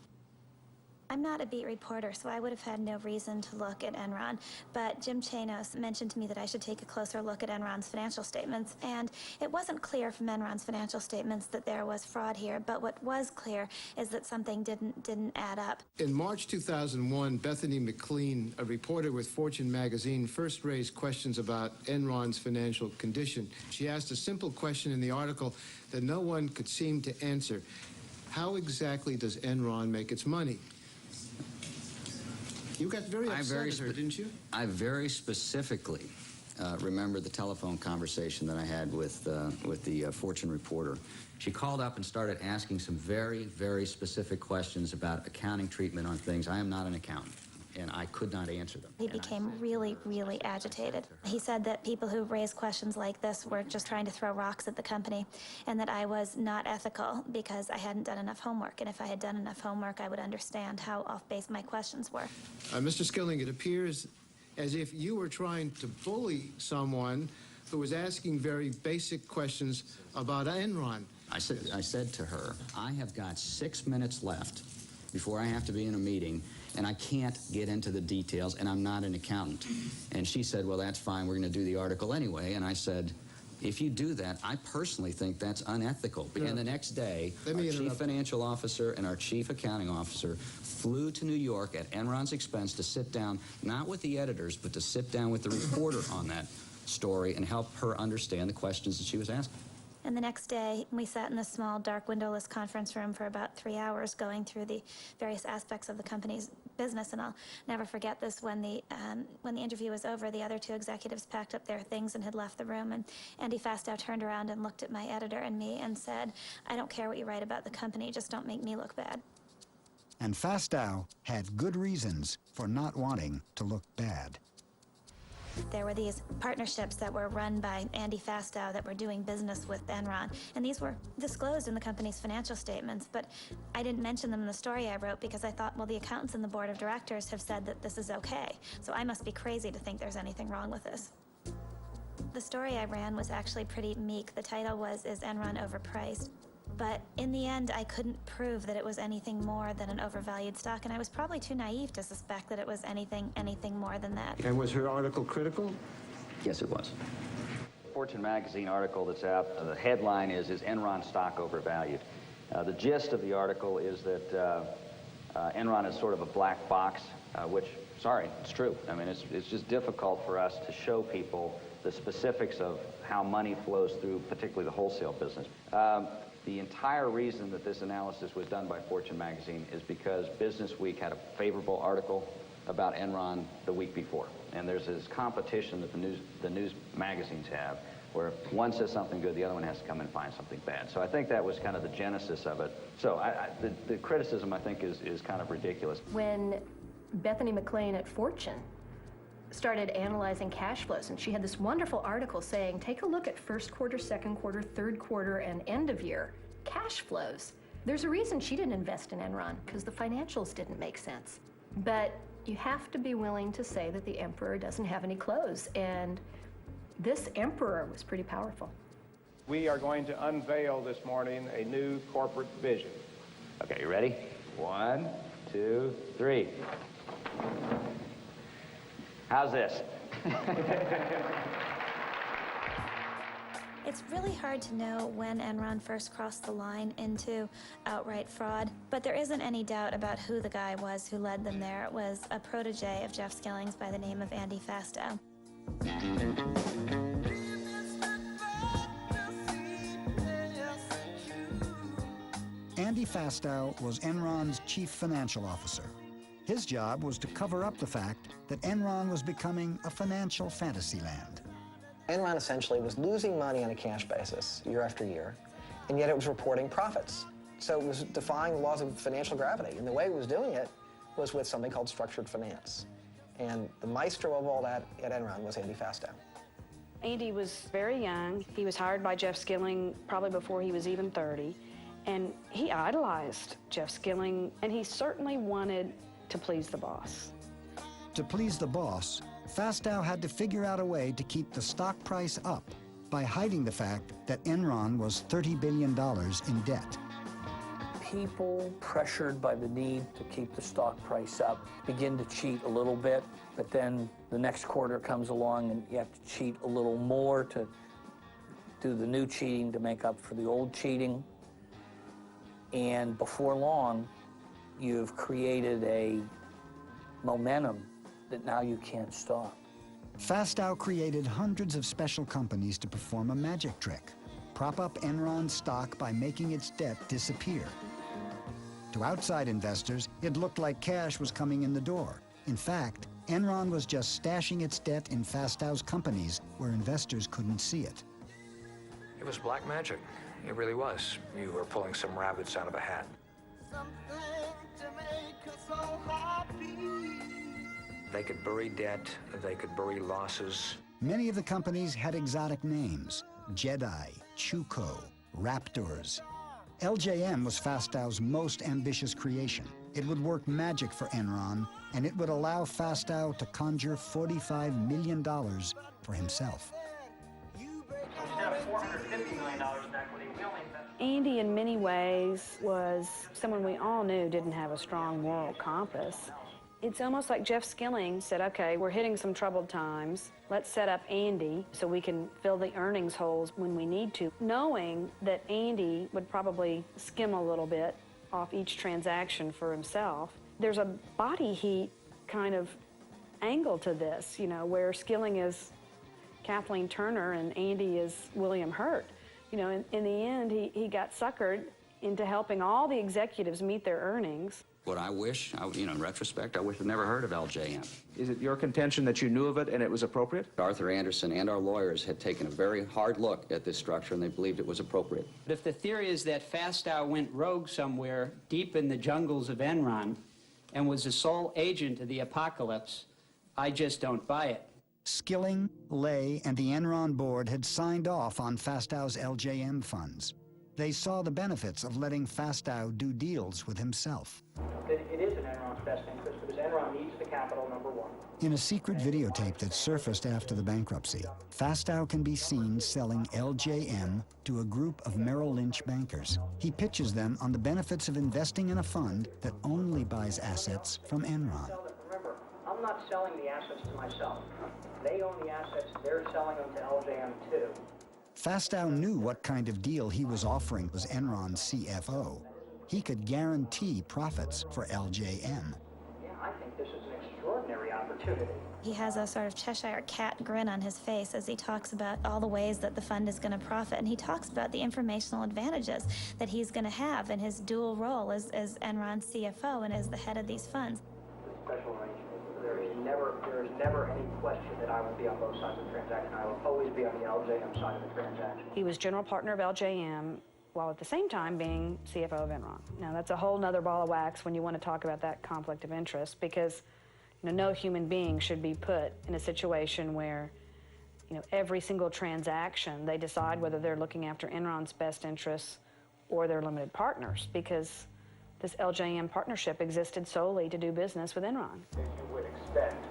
I'm not a beat reporter, so I would have had no reason to look at Enron, but Jim Chanos mentioned to me that I should take a closer look at Enron's financial statements, and it wasn't clear from Enron's financial statements that there was fraud here, but what was clear is that something didn't add up. In March 2001, Bethany McLean, a reporter with Fortune magazine, first raised questions about Enron's financial condition. She asked a simple question in the article that no one could seem to answer. How exactly does Enron make its money? You got very upset, didn't you? I very specifically remember the telephone conversation that I had with the Fortune reporter. She called up and started asking some very, very specific questions about accounting treatment on things. I am not an accountant, and I could not answer them. He became really, really agitated. He said that people who raised questions like this were just trying to throw rocks at the company, and that I was not ethical because I hadn't done enough homework. And if I had done enough homework, I would understand how off-base my questions were. Mr. Skilling, it appears as if you were trying to bully someone who was asking very basic questions about Enron. I said to her, I have got 6 minutes left before I have to be in a meeting, and I can't get into the details, and I'm not an accountant. And she said, well, that's fine, we're going to do the article anyway. And I said, if you do that, I personally think that's unethical. Yeah. And the next day, our chief financial officer and our chief accounting officer flew to New York at Enron's expense to sit down, not with the editors, but to sit down with the reporter on that story and help her understand the questions that she was asking. And the next day, we sat in this small, dark, windowless conference room for about 3 hours going through the various aspects of the company's business. And I'll never forget this. When the interview was over, the other two executives packed up their things and had left the room. And Andy Fastow turned around and looked at my editor and me and said, I don't care what you write about the company, just don't make me look bad. And Fastow had good reasons for not wanting to look bad. There were these partnerships that were run by Andy Fastow that were doing business with Enron, and these were disclosed in the company's financial statements, but I didn't mention them in the story I wrote because I thought, well, the accountants and the board of directors have said that this is okay, so I must be crazy to think there's anything wrong with this. The story I ran was actually pretty meek. The title was, Is Enron Overpriced? But in the end, I couldn't prove that it was anything more than an overvalued stock, and I was probably too naive to suspect that it was anything more than that. And was her article critical? Yes, it was. Fortune magazine article that's out, the headline is Enron stock overvalued? The gist of the article is that Enron is sort of a black box, which, sorry, it's true. I mean, it's just difficult for us to show people the specifics of how money flows through, particularly the wholesale business. The entire reason that this analysis was done by Fortune magazine is because Business Week had a favorable article about Enron the week before. And there's this competition that the news magazines have, where if one says something good, the other one has to come and find something bad. So I think that was kind of the genesis of it. So the criticism, I think, is kind of ridiculous. When Bethany McLean at Fortune started analyzing cash flows, and she had this wonderful article saying, take a look at first quarter, second quarter, third quarter, and end of year cash flows. There's a reason she didn't invest in Enron, because the financials didn't make sense. But you have to be willing to say that the emperor doesn't have any clothes, and this emperor was pretty powerful. We are going to unveil this morning a new corporate vision. Okay, you ready? 1, 2, 3. How's this? It's really hard to know when Enron first crossed the line into outright fraud, but there isn't any doubt about who the guy was who led them there. It was a protege of Jeff Skilling's by the name of Andy Fastow. Andy Fastow was Enron's chief financial officer. His job was to cover up the fact that Enron was becoming a financial fantasy land. Enron essentially was losing money on a cash basis year after year, and yet it was reporting profits. So it was defying the laws of financial gravity, and the way it was doing it was with something called structured finance. And the maestro of all that at Enron was Andy Fastow. Andy was very young. He was hired by Jeff Skilling probably before he was even 30, and he idolized Jeff Skilling, and he certainly wanted to please the boss. To please the boss, Fastow had to figure out a way to keep the stock price up by hiding the fact that Enron was $30 billion in debt. People pressured by the need to keep the stock price up begin to cheat a little bit, but then the next quarter comes along and you have to cheat a little more to do the new cheating to make up for the old cheating. And before long, you've created a momentum that now you can't stop. Fastow created hundreds of special companies to perform a magic trick, prop up Enron's stock by making its debt disappear. To outside investors, it looked like cash was coming in the door. In fact, Enron was just stashing its debt in Fastow's companies where investors couldn't see it. It was black magic. It really was. You were pulling some rabbits out of a hat. They could bury debt, they could bury losses. Many of the companies had exotic names: Jedi, Chuko, Raptors. LJM was Fastow's most ambitious creation. It would work magic for Enron, and it would allow Fastow to conjure $45 million for himself. Andy, in many ways, was someone we all knew didn't have a strong moral compass. It's almost like Jeff Skilling said, okay, we're hitting some troubled times. Let's set up Andy so we can fill the earnings holes when we need to, knowing that Andy would probably skim a little bit off each transaction for himself. There's a body heat kind of angle to this, you know, where Skilling is Kathleen Turner and Andy is William Hurt. You know, in the end, he got suckered into helping all the executives meet their earnings. What I wish, in retrospect, I wish I'd never heard of LJM. Is it your contention that you knew of it and it was appropriate? Arthur Anderson and our lawyers had taken a very hard look at this structure, and they believed it was appropriate. But if the theory is that Fastow went rogue somewhere deep in the jungles of Enron and was the sole agent of the apocalypse, I just don't buy it. Skilling, Lay, and the Enron board had signed off on Fastow's LJM funds. They saw the benefits of letting Fastow do deals with himself. It is in Enron's best interest because Enron needs the capital, number one. In a secret videotape that surfaced after the bankruptcy, Fastow can be seen selling LJM to a group of Merrill Lynch bankers. He pitches them on the benefits of investing in a fund that only buys assets from Enron. Remember, I'm not selling the assets to myself. They own the assets, they're selling them to LJM too. Fastow knew what kind of deal he was offering was Enron's CFO. He could guarantee profits for LJM. Yeah, I think this is an extraordinary opportunity. He has a sort of Cheshire cat grin on his face as he talks about all the ways that the fund is going to profit, and he talks about the informational advantages that he's going to have in his dual role as Enron's CFO and as the head of these funds. Special arrangement. There is never any question that I will be on both sides of the transaction. I will always be on the LJM side of the transaction. He was general partner of LJM while at the same time being CFO of Enron. Now, that's a whole nother ball of wax when you want to talk about that conflict of interest, because no human being should be put in a situation where every single transaction they decide whether they're looking after Enron's best interests or their limited partners, because this LJM partnership existed solely to do business with Enron. As you would expect,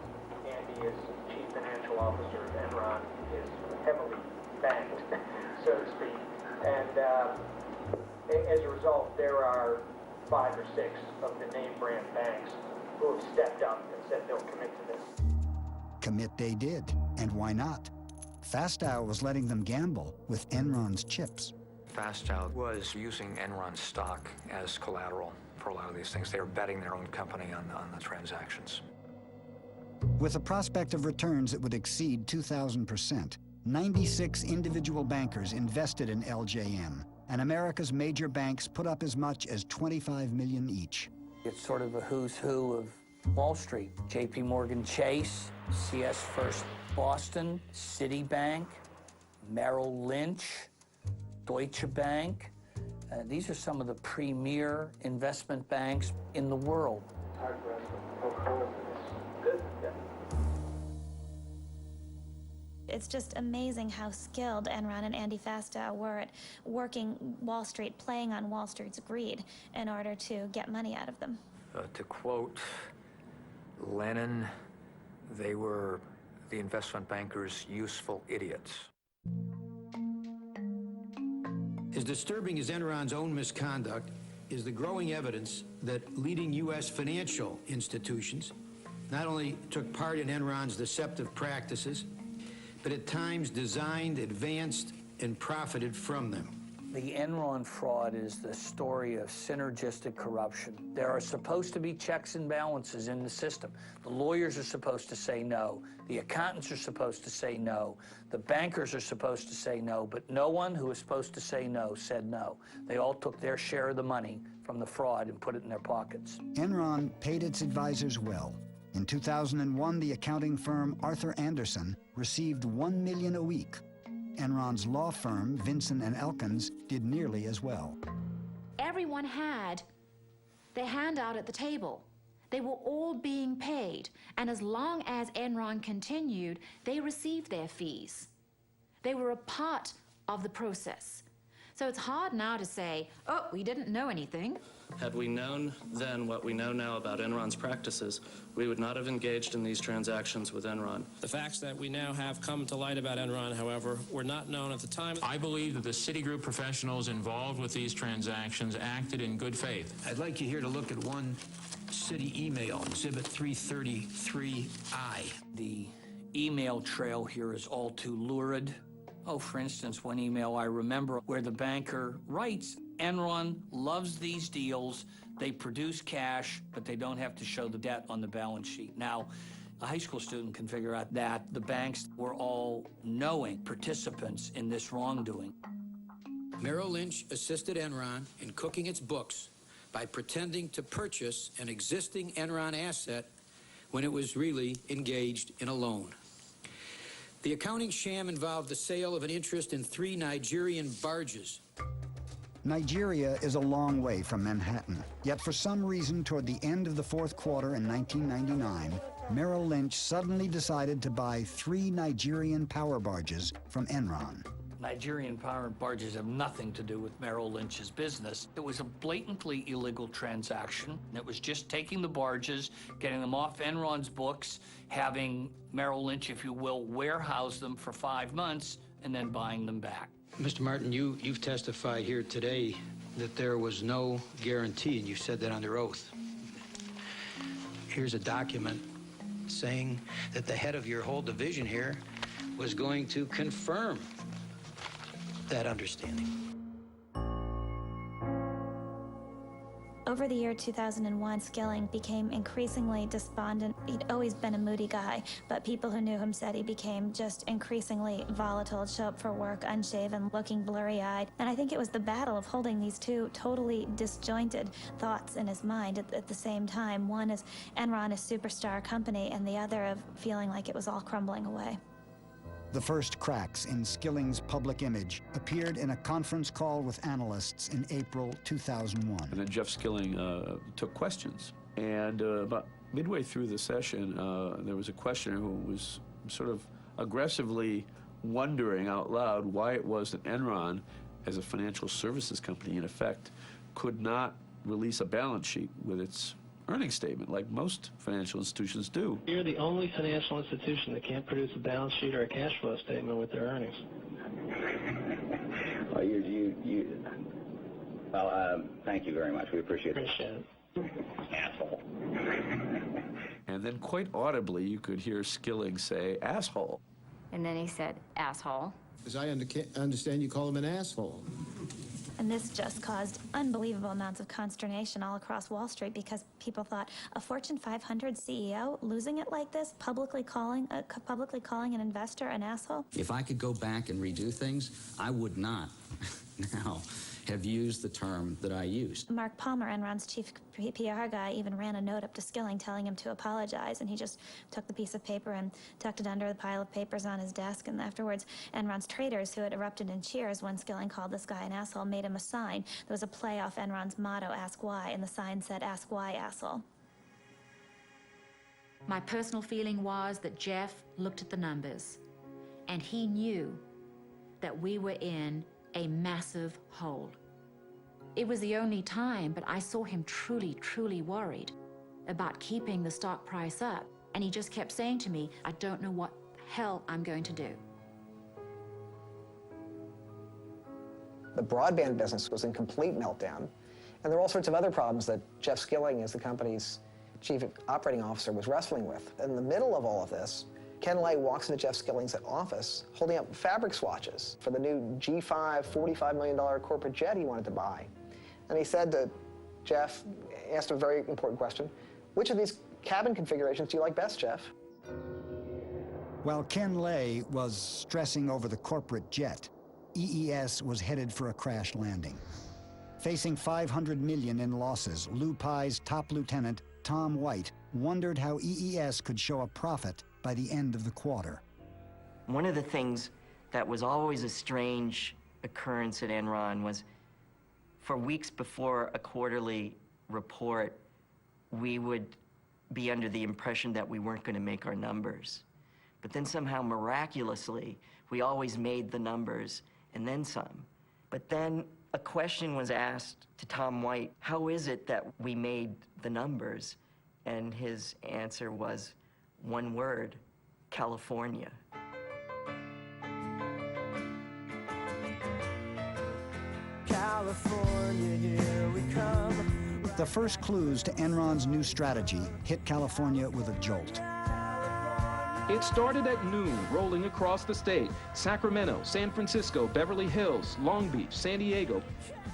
Andy is chief financial officer of Enron, is heavily banked, so to speak. And as a result, there are 5 or 6 of the name brand banks who have stepped up and said they'll commit to this. Commit they did, and why not? Fastow was letting them gamble with Enron's chips. Fastow was using Enron stock as collateral for a lot of these things. They were betting their own company on the transactions. With a prospect of returns that would exceed 2,000%, 96 individual bankers invested in LJM, and America's major banks put up as much as $25 million each. It's sort of a who's who of Wall Street. J.P. Morgan Chase, CS First Boston, Citibank, Merrill Lynch, Deutsche Bank. These are some of the premier investment banks in the world. Hard for us to poke holes in this. Good. Yeah. It's just amazing how skilled Enron and Andy Fastow were at working Wall Street, playing on Wall Street's greed in order to get money out of them. To quote Lenin, they were the investment bankers' useful idiots. As disturbing as Enron's own misconduct is the growing evidence that leading U.S. financial institutions not only took part in Enron's deceptive practices, but at times designed, advanced, and profited from them. The Enron fraud is the story of synergistic corruption. There are supposed to be checks and balances in the system. The lawyers are supposed to say no. The accountants are supposed to say no. The bankers are supposed to say no, but no one who was supposed to say no said no. They all took their share of the money from the fraud and put it in their pockets. Enron paid its advisors well. In 2001, the accounting firm Arthur Anderson received $1 million a week. Enron's law firm, Vinson & Elkins, did nearly as well. Everyone had their hand out at the table. They were all being paid, and as long as Enron continued, they received their fees. They were a part of the process. So it's hard now to say, oh, we didn't know anything. Had we known then what we know now about Enron's practices, we would not have engaged in these transactions with Enron. The facts that we now have come to light about Enron, however, were not known at the time. I believe that the Citigroup professionals involved with these transactions acted in good faith. I'd like you here to look at one Citi email, Exhibit 333I. The email trail here is all too lurid. Oh, for instance, one email I remember where the banker writes, Enron loves these deals. They produce cash, but they don't have to show the debt on the balance sheet. Now, a high school student can figure out that the banks were all knowing participants in this wrongdoing. Merrill Lynch assisted Enron in cooking its books by pretending to purchase an existing Enron asset when it was really engaged in a loan. The accounting sham involved the sale of an interest in 3 Nigerian barges. Nigeria is a long way from Manhattan, yet for some reason toward the end of the fourth quarter in 1999, Merrill Lynch suddenly decided to buy 3 Nigerian power barges from Enron. Nigerian power barges have nothing to do with Merrill Lynch's business. It was a blatantly illegal transaction. It was just taking the barges, getting them off Enron's books, having Merrill Lynch, if you will, warehouse them for 5 months, and then buying them back. Mr. Martin, you've testified here today that there was no guarantee, and you said that under oath. Here's a document saying that the head of your whole division here was going to confirm that understanding. Over the year 2001, Skilling became increasingly despondent. He'd always been a moody guy, but people who knew him said he became just increasingly volatile, show up for work unshaven, looking blurry-eyed. And I think it was the battle of holding these two totally disjointed thoughts in his mind at the same time. One is Enron, a superstar company, and the other of feeling like it was all crumbling away. The first cracks in Skilling's public image appeared in a conference call with analysts in April 2001. And then Jeff Skilling took questions. And about midway through the session, there was a questioner who was sort of aggressively wondering out loud why it was that Enron, as a financial services company in effect, could not release a balance sheet with its earnings statement like most financial institutions do. You're the only financial institution that can't produce a balance sheet or a cash flow statement with their earnings. Well, thank you very much. We appreciate it. Appreciate it. Asshole. And then quite audibly, you could hear Skilling say, asshole. And then he said, asshole. As I understand, you call him an asshole. And this just caused unbelievable amounts of consternation all across Wall Street because people thought a Fortune 500 CEO losing it like this, publicly calling an investor an asshole. If I could go back and redo things, I would not now have used the term that I used. Mark Palmer, Enron's chief PR guy, even ran a note up to Skilling telling him to apologize, and he just took the piece of paper and tucked it under the pile of papers on his desk, and afterwards, Enron's traders, who had erupted in cheers when Skilling called this guy an asshole, made him a sign. There was a play off Enron's motto, Ask Why, and the sign said, Ask Why, asshole. My personal feeling was that Jeff looked at the numbers, and he knew that we were in a massive hole. It was the only time, but I saw him truly, truly worried about keeping the stock price up. And he just kept saying to me, I don't know what the hell I'm going to do. The broadband business was in complete meltdown. And there were all sorts of other problems that Jeff Skilling, as the company's chief operating officer, was wrestling with. In the middle of all of this, Ken Lay walks into Jeff Skilling's office holding up fabric swatches for the new G5 $45 million corporate jet he wanted to buy. And he said to Jeff, asked a very important question, which of these cabin configurations do you like best, Jeff? While Ken Lay was stressing over the corporate jet, EES was headed for a crash landing. Facing $500 million in losses, Lou Pye's top lieutenant, Tom White, wondered how EES could show a profit by the end of the quarter. One of the things that was always a strange occurrence at Enron was for weeks before a quarterly report, we would be under the impression that we weren't going to make our numbers. But then somehow, miraculously, we always made the numbers and then some. But then a question was asked to Tom White, how is it that we made the numbers? And his answer was one word, California. California, here we come. The first clues to Enron's new strategy hit California with a jolt. It started at noon, rolling across the state. Sacramento, San Francisco, Beverly Hills, Long Beach, San Diego.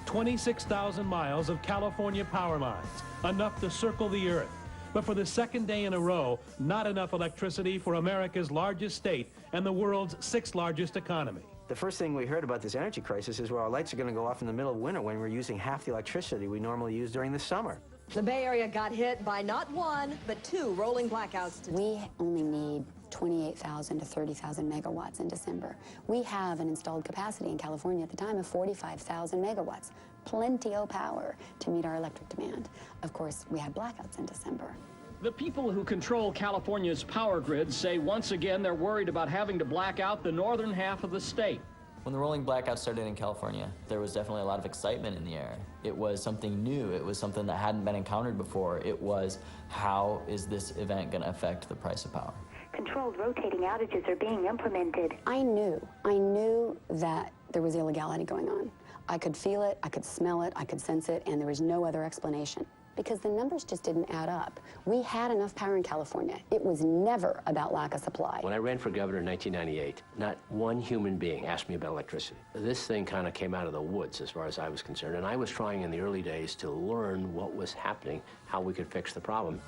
26,000 miles of California power lines, enough to circle the earth. But for the second day in a row, not enough electricity for America's largest state and the world's sixth largest economy. The first thing we heard about this energy crisis is, well, our lights are going to go off in the middle of winter when we're using half the electricity we normally use during the summer. The Bay Area got hit by not one, but two rolling blackouts today. We only need 28,000 to 30,000 megawatts in December. We have an installed capacity in California at the time of 45,000 megawatts. Plenty of power to meet our electric demand. Of course, we had blackouts in December. The people who control California's power grid say once again they're worried about having to black out the northern half of the state. When the rolling blackouts started in California, there was definitely a lot of excitement in the air. It was something new. It was something that hadn't been encountered before. It was, how is this event going to affect the price of power? Controlled rotating outages are being implemented. I knew that there was illegality going on. I could feel it, I could smell it, I could sense it, and there was no other explanation. Because the numbers just didn't add up. We had enough power in California. It was never about lack of supply. When I ran for governor in 1998, not one human being asked me about electricity. This thing kind of came out of the woods as far as I was concerned, and I was trying in the early days to learn what was happening, how we could fix the problem.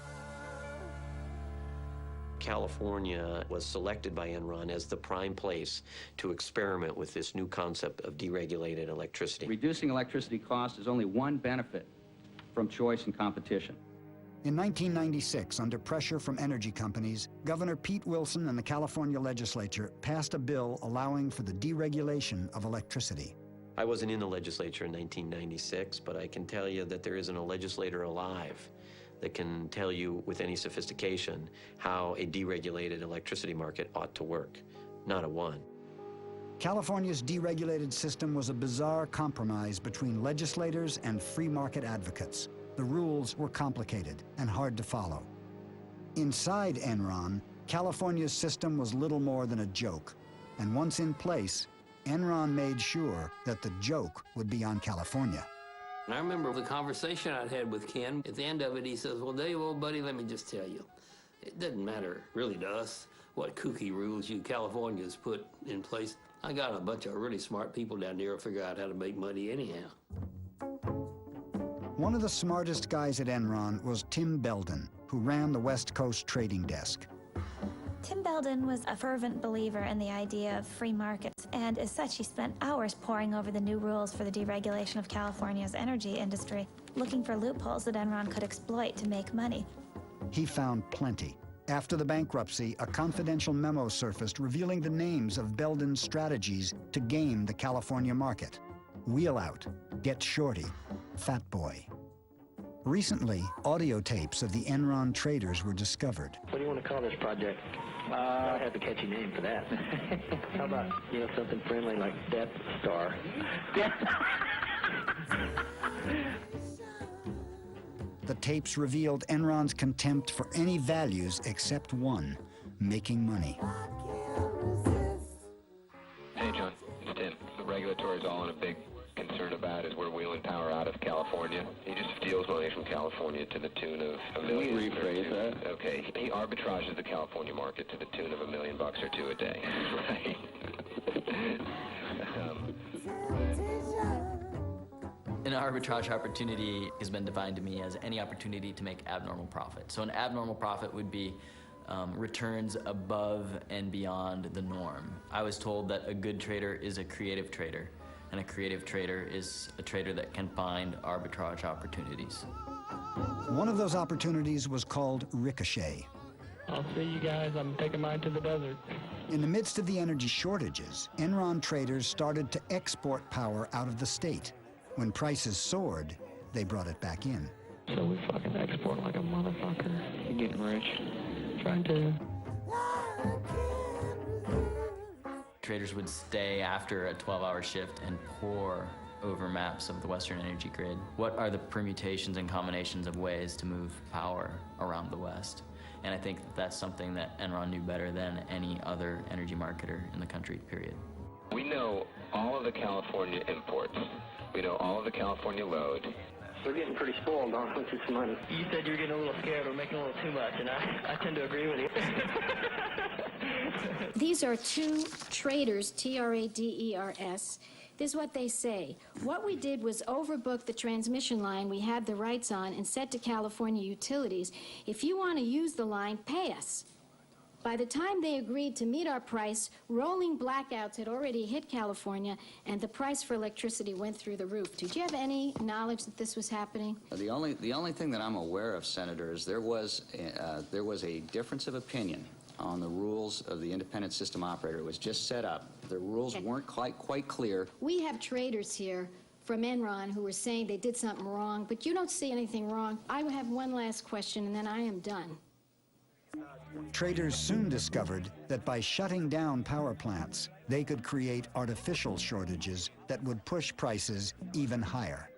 California was selected by Enron as the prime place to experiment with this new concept of deregulated electricity. Reducing electricity costs is only one benefit from choice and competition. In 1996, under pressure from energy companies, Governor Pete Wilson and the California legislature passed a bill allowing for the deregulation of electricity. I wasn't in the legislature in 1996, but I can tell you that there isn't a legislator alive that can tell you with any sophistication how a deregulated electricity market ought to work. Not a one. California's deregulated system was a bizarre compromise between legislators and free market advocates. The rules were complicated and hard to follow. Inside Enron, California's system was little more than a joke. And once in place, Enron made sure that the joke would be on California. And I remember the conversation I'd had with Ken. At the end of it, he says, well, Dave, old buddy, let me just tell you, it doesn't matter really to us what kooky rules you Californians put in place. I got a bunch of really smart people down there who figure out how to make money anyhow. One of the smartest guys at Enron was Tim Belden, who ran the West Coast trading desk. Tim Belden was a fervent believer in the idea of free markets, and as such, he spent hours poring over the new rules for the deregulation of California's energy industry, looking for loopholes that Enron could exploit to make money. He found plenty. After the bankruptcy, a confidential memo surfaced revealing the names of Belden's strategies to game the California market. Wheel out, get shorty, fat boy. Recently, audio tapes of the Enron traders were discovered. What do you want to call this project? I have a catchy name for that. How about, something friendly like Death Star? The tapes revealed Enron's contempt for any values except one, making money. Hey, John, it's Tim. The regulatory is all in a big concern about is we're wheeling power out of California. He just steals money from California to the tune of $1 million. Can you rephrase that? Okay, he arbitrages the California market to the tune of $1 million or two a day. Right. An arbitrage opportunity has been defined to me as any opportunity to make abnormal profit. So an abnormal profit would be returns above and beyond the norm. I was told that a good trader is a creative trader, and a creative trader is a trader that can find arbitrage opportunities. One of those opportunities was called Ricochet. I'll see you guys. I'm taking mine to the desert. In the midst of the energy shortages, Enron traders started to export power out of the state. When prices soared, they brought it back in. So we fucking export like a motherfucker. You're getting rich. Trying to. Traders would stay after a 12-hour shift and pore over maps of the Western energy grid. What are the permutations and combinations of ways to move power around the West? And I think that's something that Enron knew better than any other energy marketer in the country, period. We know all of the California imports. We know all of the California load. We're getting pretty spoiled on with this money. You said you were getting a little scared. We're making a little too much, and I tend to agree with you. These are two traders, Traders. This is what they say. What we did was overbook the transmission line we had the rights on and said to California utilities, if you want to use the line, pay us. By the time they agreed to meet our price, rolling blackouts had already hit California, and the price for electricity went through the roof. Did you have any knowledge that this was happening? The only thing that I'm aware of, Senator, is there was a difference of opinion on the rules of the independent system operator. It was just set up. The rules weren't quite clear. We have traders here from Enron who were saying they did something wrong, but you don't see anything wrong. I have one last question, and then I am done. Traders soon discovered that by shutting down power plants, they could create artificial shortages that would push prices even higher.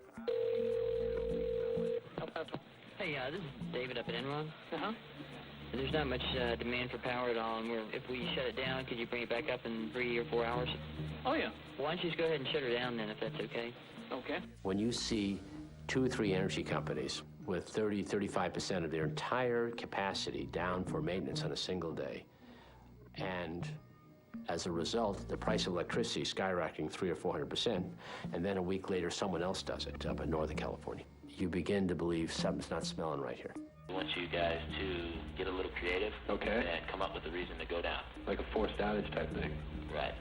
Hey, this is David up at Enron. There's not much demand for power at all, and if we shut it down, could you bring it back up in 3 or 4 hours? Oh, yeah. Why don't you just go ahead and shut her down then, if that's okay? Okay. When you see 2 or 3 energy companies with 30–35% of their entire capacity down for maintenance on a single day, and as a result, the price of electricity skyrocketing 300 or 400%, and then a week later someone else does it up in Northern California, you begin to believe something's not smelling right here. I want you guys to get a little creative. Okay. And come up with a reason to go down. Like a forced outage type thing. Right.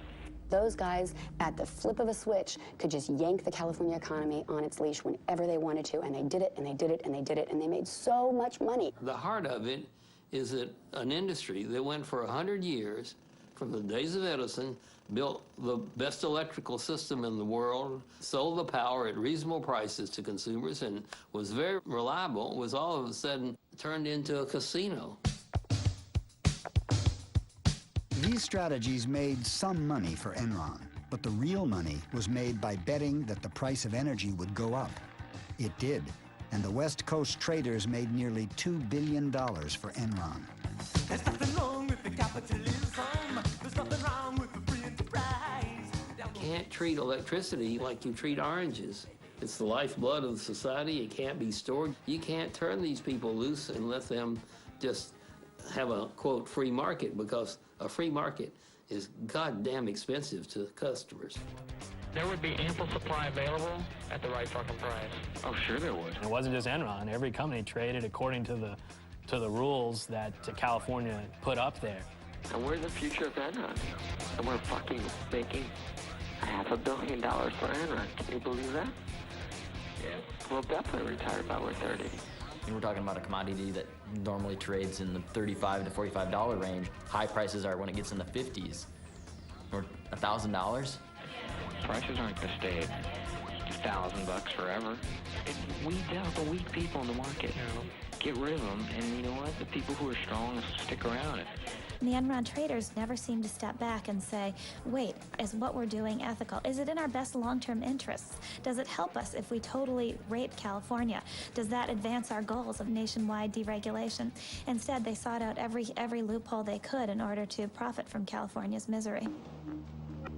Those guys, at the flip of a switch, could just yank the California economy on its leash whenever they wanted to, and they did it, and they did it, and they did it, and they made so much money. The heart of it is that an industry that went for 100 years, from the days of Edison, built the best electrical system in the world, sold the power at reasonable prices to consumers, and was very reliable, was all of a sudden turned into a casino. These strategies made some money for Enron, but the real money was made by betting that the price of energy would go up. It did, and the West Coast traders made nearly $2 billion for Enron. There's nothing wrong with the capitalism. There's nothing wrong with the free enterprise. You can't treat electricity like you treat oranges. It's the lifeblood of the society. It can't be stored. You can't turn these people loose and let them just have a, quote, free market, because a free market is goddamn expensive to customers. There would be ample supply available at the right fucking price. Oh, sure there would. It wasn't just Enron. Every company traded according to the rules that California put up there. And we're the future of Enron. And we're fucking making $500 million for Enron. Can you believe that? Yeah. We'll definitely retire by we're 30. We're talking about a commodity that normally trades in the $35 to $45 range. High prices are when it gets in the 50s or $1,000. Prices aren't going to stay at $1,000 forever. We dealt the weak people in the market. Get rid of them, and you know what? The people who are strong will stick around. The Enron traders never seem to step back and say, wait, is what we're doing ethical? Is it in our best long-term interests? Does it help us if we totally rape California? Does that advance our goals of nationwide deregulation? Instead, they sought out every loophole they could in order to profit from California's misery.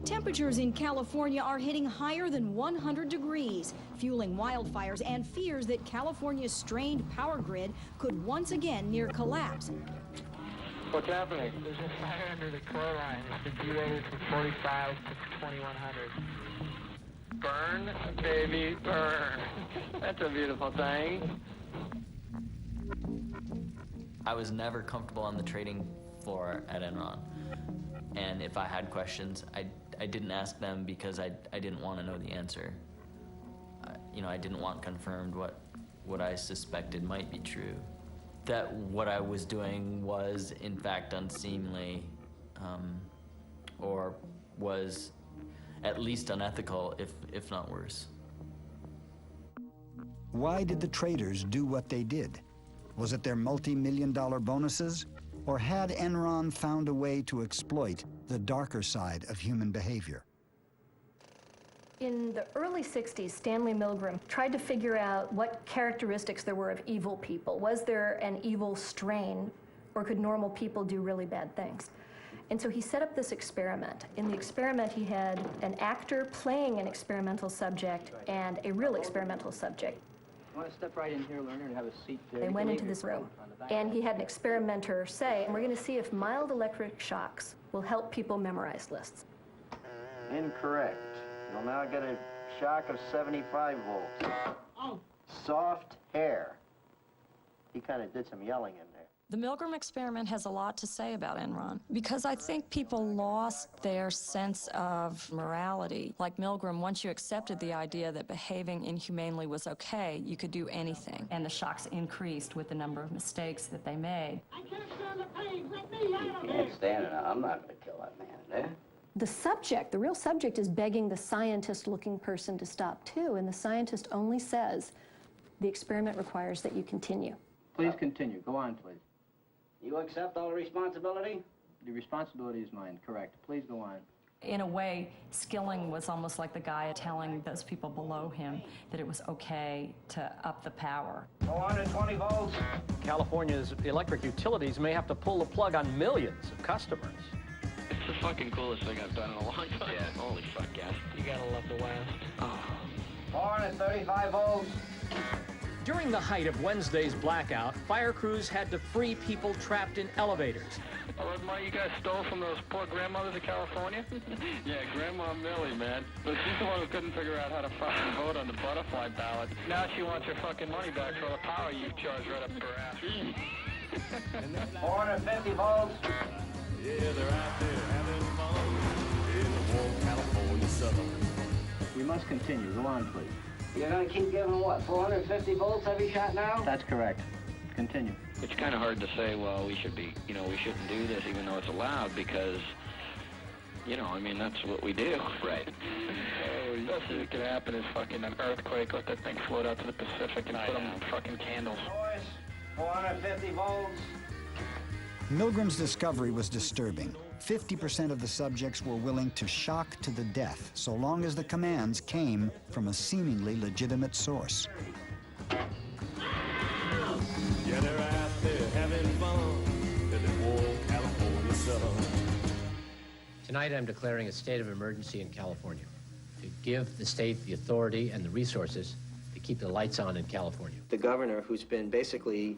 Temperatures in California are hitting higher than 100 degrees, fueling wildfires and fears that California's strained power grid could once again near collapse. What's happening? There's a fire under the core line. It's been derated from 45 to 2100. Burn, baby, burn. That's a beautiful thing. I was never comfortable on the trading floor at Enron. And if I had questions, I didn't ask them because I didn't want to know the answer. I didn't want confirmed what what I suspected might be true. That what I was doing was, in fact, unseemly, or was at least unethical, if not worse. Why did the traders do what they did? Was it their multi-million-dollar bonuses? Or had Enron found a way to exploit the darker side of human behavior? In the early 60s, Stanley Milgram tried to figure out what characteristics there were of evil people. Was there an evil strain, or could normal people do really bad things? And so he set up this experiment. In the experiment, he had an actor playing an experimental subject and a real experimental subject. You want to step right in here, learner, and have a seat there? They went into this room, and he had an experimenter say, we're going to see if mild electric shocks will help people memorize lists. Incorrect. You'll now get a shock of 75 volts. Oh. Soft hair. He kind of did some yelling in there. The Milgram experiment has a lot to say about Enron, because I think people lost their sense of morality. Like Milgram, once you accepted the idea that behaving inhumanely was okay, you could do anything. And the shocks increased with the number of mistakes that they made. I can't stand the pain. Let me out of here. Can't stand it. I'm not going to kill that man there. The subject, the real subject, is begging the scientist-looking person to stop too, and the scientist only says, the experiment requires that you continue. Please continue. Go on, please. You accept all the responsibility? The responsibility is mine, correct. Please go on. In a way, Skilling was almost like the guy telling those people below him that it was okay to up the power. 420 volts. California's electric utilities may have to pull the plug on millions of customers. It's the fucking coolest thing I've done in a long time. Yeah. Holy fuck, yeah. You gotta love the West. Oh. 435 volts. During the height of Wednesday's blackout, fire crews had to free people trapped in elevators. Oh, that's money you guys stole from those poor grandmothers of California? Yeah, Grandma Millie, man. But she's the one who couldn't figure out how to fucking vote on the butterfly ballot. Now she wants her fucking money back for all the power you charged right up her ass. 450 volts. Yeah, they're out there having fun in the warm California sun. We must continue. Go on, please. You're going to keep giving what, 450 volts every shot now? That's correct. Continue. It's kind of hard to say, well, we should be, you know, we shouldn't do this even though it's allowed because, you know, I mean, that's what we do. Right. The best that could happen is fucking an earthquake, let that thing float out to the Pacific and put them in fucking candles. 450 volts. Milgram's discovery was disturbing. 50% of the subjects were willing to shock to the death, so long as the commands came from a seemingly legitimate source. Yeah, they're out there having fun in the warm California sun. Tonight I'm declaring a state of emergency in California to give the state the authority and the resources to keep the lights on in California. The governor, who's been basically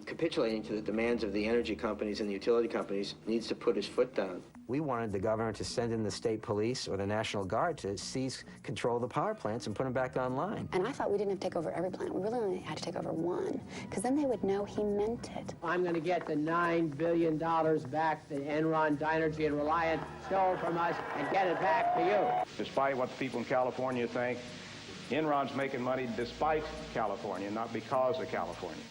capitulating to the demands of the energy companies and the utility companies, needs to put his foot down. We wanted the governor to send in the state police or the National Guard to seize control of the power plants and put them back online. And I thought we didn't have to take over every plant. We really only had to take over one, because then they would know he meant it. I'm going to get the $9 billion back that Enron, Dynergy, and Reliant stole from us and get it back to you. Despite what the people in California think, Enron's making money despite California, not because of California.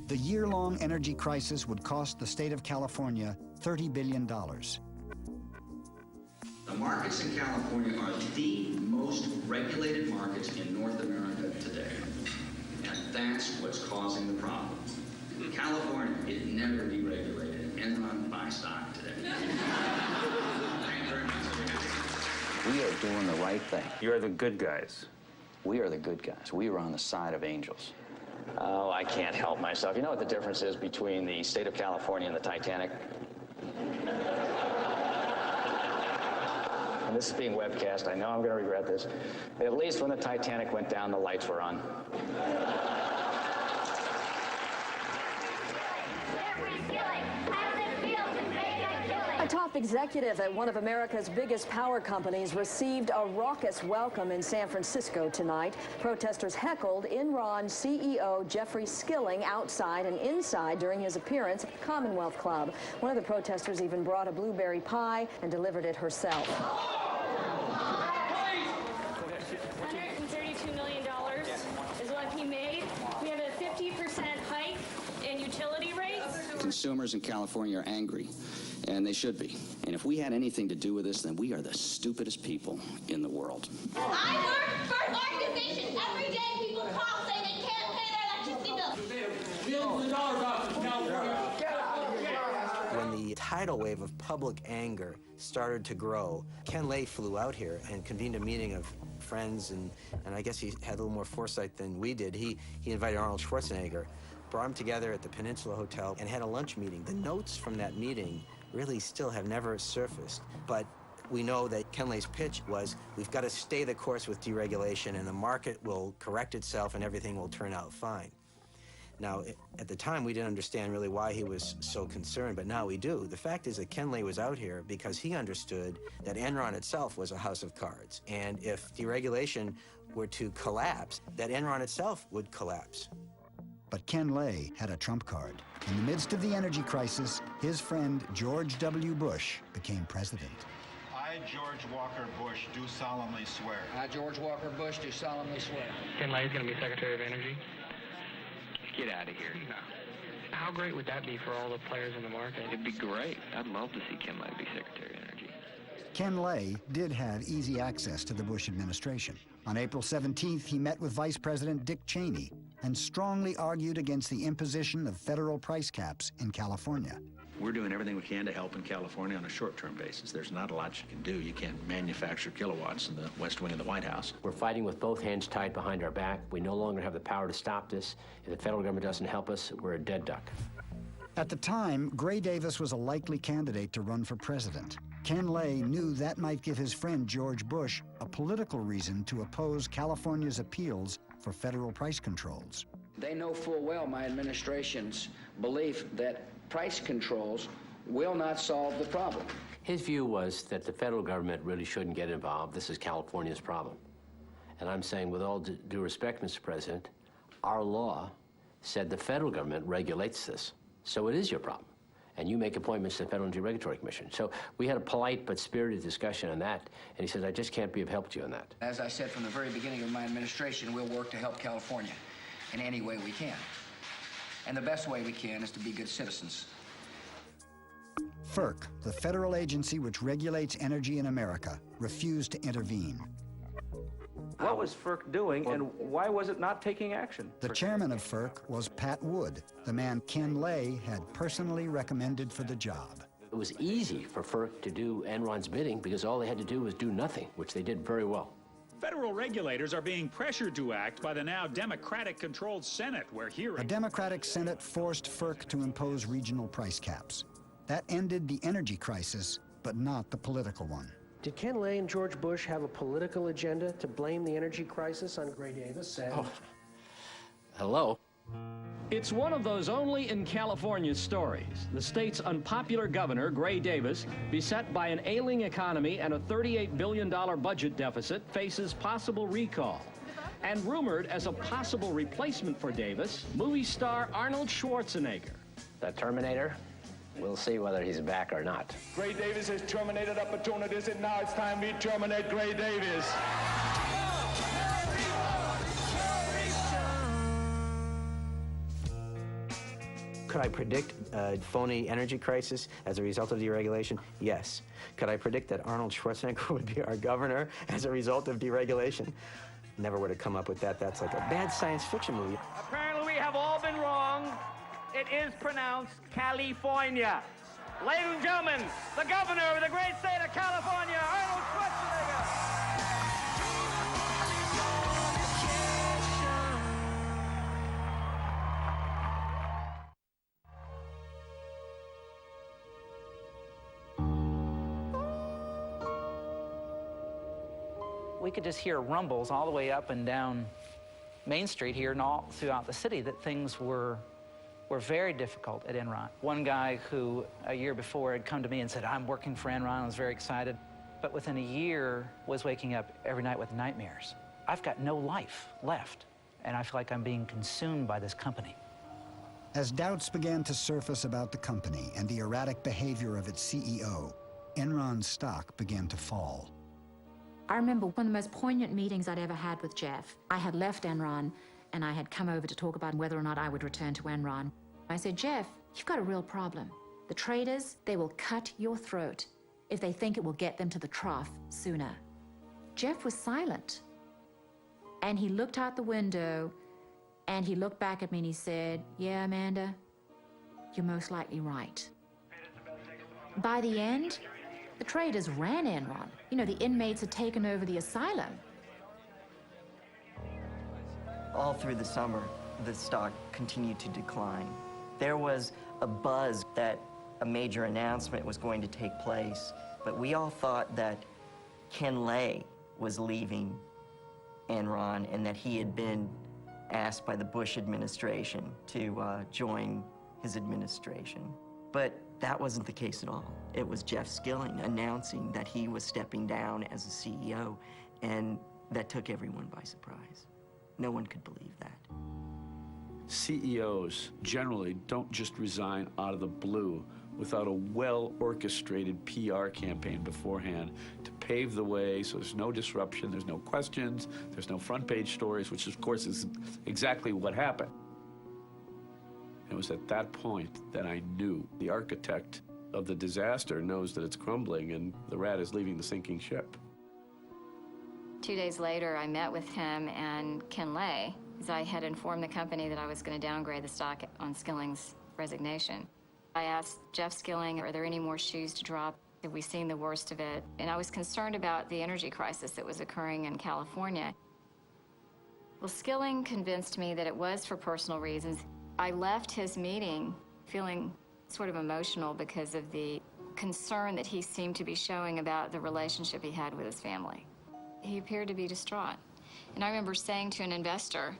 The year-long energy crisis would cost the state of California $30 billion. The markets in California are the most regulated markets in North America today. And that's what's causing the problem. California is never deregulated. Enron buy stock today. Thank you very much. We are doing the right thing. You're the good guys. We are the good guys. We are on the side of angels. Oh, I can't help myself. You know what the difference is between the state of California and the Titanic? And this is being webcast. I know I'm going to regret this. At least when the Titanic went down, the lights were on. A top executive at one of America's biggest power companies received a raucous welcome in San Francisco tonight. Protesters heckled Enron CEO Jeffrey Skilling outside and inside during his appearance at the Commonwealth Club. One of the protesters even brought a blueberry pie and delivered it herself. $132 million is what he made consumers in California are angry, and they should be. And if we had anything to do with this, then we are the stupidest people in the world. I work for an organization. Every day people call saying they can't pay their electricity bills. Millions of dollars off in California. When the tidal wave of public anger started to grow, Ken Lay flew out here and convened a meeting of friends, and I guess he had a little more foresight than we did. He invited Arnold Schwarzenegger, brought them together at the Peninsula Hotel, and had a lunch meeting. The notes from that meeting really still have never surfaced, but we know that Ken Lay's pitch was, we've got to stay the course with deregulation, and the market will correct itself, and everything will turn out fine. Now, at the time, we didn't understand really why he was so concerned, but now we do. The fact is that Ken Lay was out here because he understood that Enron itself was a house of cards, and if deregulation were to collapse, that Enron itself would collapse. But Ken Lay had a trump card. In the midst of the energy crisis, his friend George W. Bush became president. I, George Walker Bush, do solemnly swear. I, George Walker Bush, do solemnly swear. Ken Lay is going to be Secretary of Energy? Get out of here. No. How great would that be for all the players in the market? It'd be great. I'd love to see Ken Lay be Secretary of Energy. Ken Lay did have easy access to the Bush administration. On April 17th, he met with Vice President Dick Cheney and strongly argued against the imposition of federal price caps in California. We're doing everything we can to help in California on a short-term basis. There's not a lot you can do. You can't manufacture kilowatts in the West Wing of the White House. We're fighting with both hands tied behind our back. We no longer have the power to stop this. If the federal government doesn't help us, we're a dead duck. At the time, Gray Davis was a likely candidate to run for president. Ken Lay knew that might give his friend George Bush a political reason to oppose California's appeals for federal price controls. They know full well my administration's belief that price controls will not solve the problem. His view was that the federal government really shouldn't get involved. This is California's problem. And I'm saying, with all due respect, Mr. President, our law said the federal government regulates this. So it is your problem. And you make appointments to the Federal Energy Regulatory Commission. So we had a polite but spirited discussion on that. And he says, I just can't be of help to you on that. As I said from the very beginning of my administration, we'll work to help California in any way we can. And the best way we can is to be good citizens. FERC, the federal agency which regulates energy in America, refused to intervene. What was FERC doing, and why was it not taking action? The chairman of FERC was Pat Wood, the man Ken Lay had personally recommended for the job. It was easy for FERC to do Enron's bidding because all they had to do was do nothing, which they did very well. Federal regulators are being pressured to act by the now Democratic-controlled Senate, where hearings... A Democratic Senate forced FERC to impose regional price caps. That ended the energy crisis, but not the political one. Did Ken Lay and George Bush have a political agenda to blame the energy crisis on Gray Davis? Hello? It's one of those only in California stories. The state's unpopular governor, Gray Davis, beset by an ailing economy and a $38 billion budget deficit, faces possible recall. And rumored as a possible replacement for Davis, movie star Arnold Schwarzenegger. The Terminator? We'll see whether he's back or not. Gray Davis has terminated opportunities, and now it's time we terminate Gray Davis. Could I predict a phony energy crisis as a result of deregulation? Yes. Could I predict that Arnold Schwarzenegger would be our governor as a result of deregulation? Never would have come up with that. That's like a bad science fiction movie. Apparently we have all been wrong. It is pronounced California. Ladies and gentlemen, the governor of the great state of California, Arnold Schwarzenegger. We could just hear rumbles all the way up and down Main Street here and all throughout the city that things were very difficult at Enron. One guy who a year before had come to me and said, I'm working for Enron, I was very excited, but within a year was waking up every night with nightmares. I've got no life left, and I feel like I'm being consumed by this company. As doubts began to surface about the company and the erratic behavior of its CEO, Enron's stock began to fall. I remember one of the most poignant meetings I'd ever had with Jeff. I had left Enron, and I had come over to talk about whether or not I would return to Enron. I said, Jeff, you've got a real problem. The traders, they will cut your throat if they think it will get them to the trough sooner. Jeff was silent. And he looked out the window, and he looked back at me and he said, yeah, Amanda, you're most likely right. By the end, the traders ran Enron. You know, the inmates had taken over the asylum. All through the summer, the stock continued to decline. There was a buzz that a major announcement was going to take place, but we all thought that Ken Lay was leaving Enron and that he had been asked by the Bush administration to join his administration. But that wasn't the case at all. It was Jeff Skilling announcing that he was stepping down as a CEO, and that took everyone by surprise. No one could believe that. CEOs generally don't just resign out of the blue without a well-orchestrated PR campaign beforehand to pave the way so there's no disruption, there's no questions, there's no front-page stories, which of course is exactly what happened. It was at that point that I knew the architect of the disaster knows that it's crumbling and the rat is leaving the sinking ship. 2 days later, I met with him and Ken Lay, because I had informed the company that I was going to downgrade the stock on Skilling's resignation. I asked Jeff Skilling, are there any more shoes to drop? Have we seen the worst of it? And I was concerned about the energy crisis that was occurring in California. Well, Skilling convinced me that it was for personal reasons. I left his meeting feeling sort of emotional because of the concern that he seemed to be showing about the relationship he had with his family. He appeared to be distraught. And I remember saying to an investor,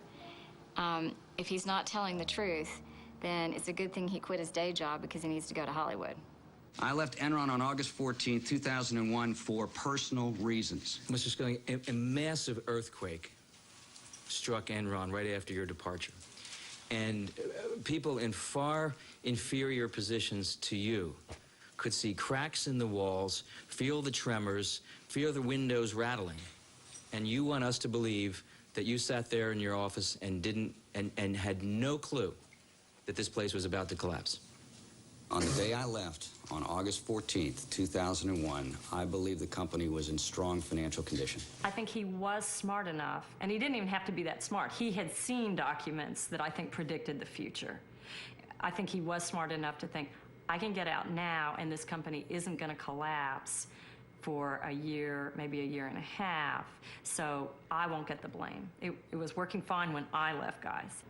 if he's not telling the truth, then it's a good thing he quit his day job because he needs to go to Hollywood. I left Enron on August 14, 2001 for personal reasons. Mr. Skilling, a massive earthquake struck Enron right after your departure. And people in far inferior positions to you could see cracks in the walls, feel the tremors, feel the windows rattling. And you want us to believe that you sat there in your office and and had no clue that this place was about to collapse. On the day I left, on August 14th, 2001, I believe the company was in strong financial condition. I think he was smart enough, and he didn't even have to be that smart. He had seen documents that I think predicted the future. I think he was smart enough to think, I can get out now, and this company isn't going to collapse for a year, maybe a year and a half, so I won't get the blame. It was working fine when I left, guys.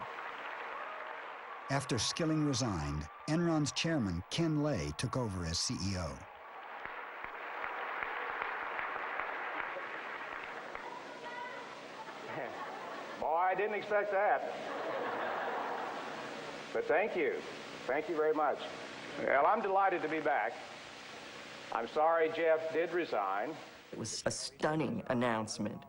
After Skilling resigned, Enron's chairman, Ken Lay, took over as CEO. Boy, I didn't expect that. But thank you. Thank you very much. Well, I'm delighted to be back. I'm sorry Jeff did resign. It was a stunning announcement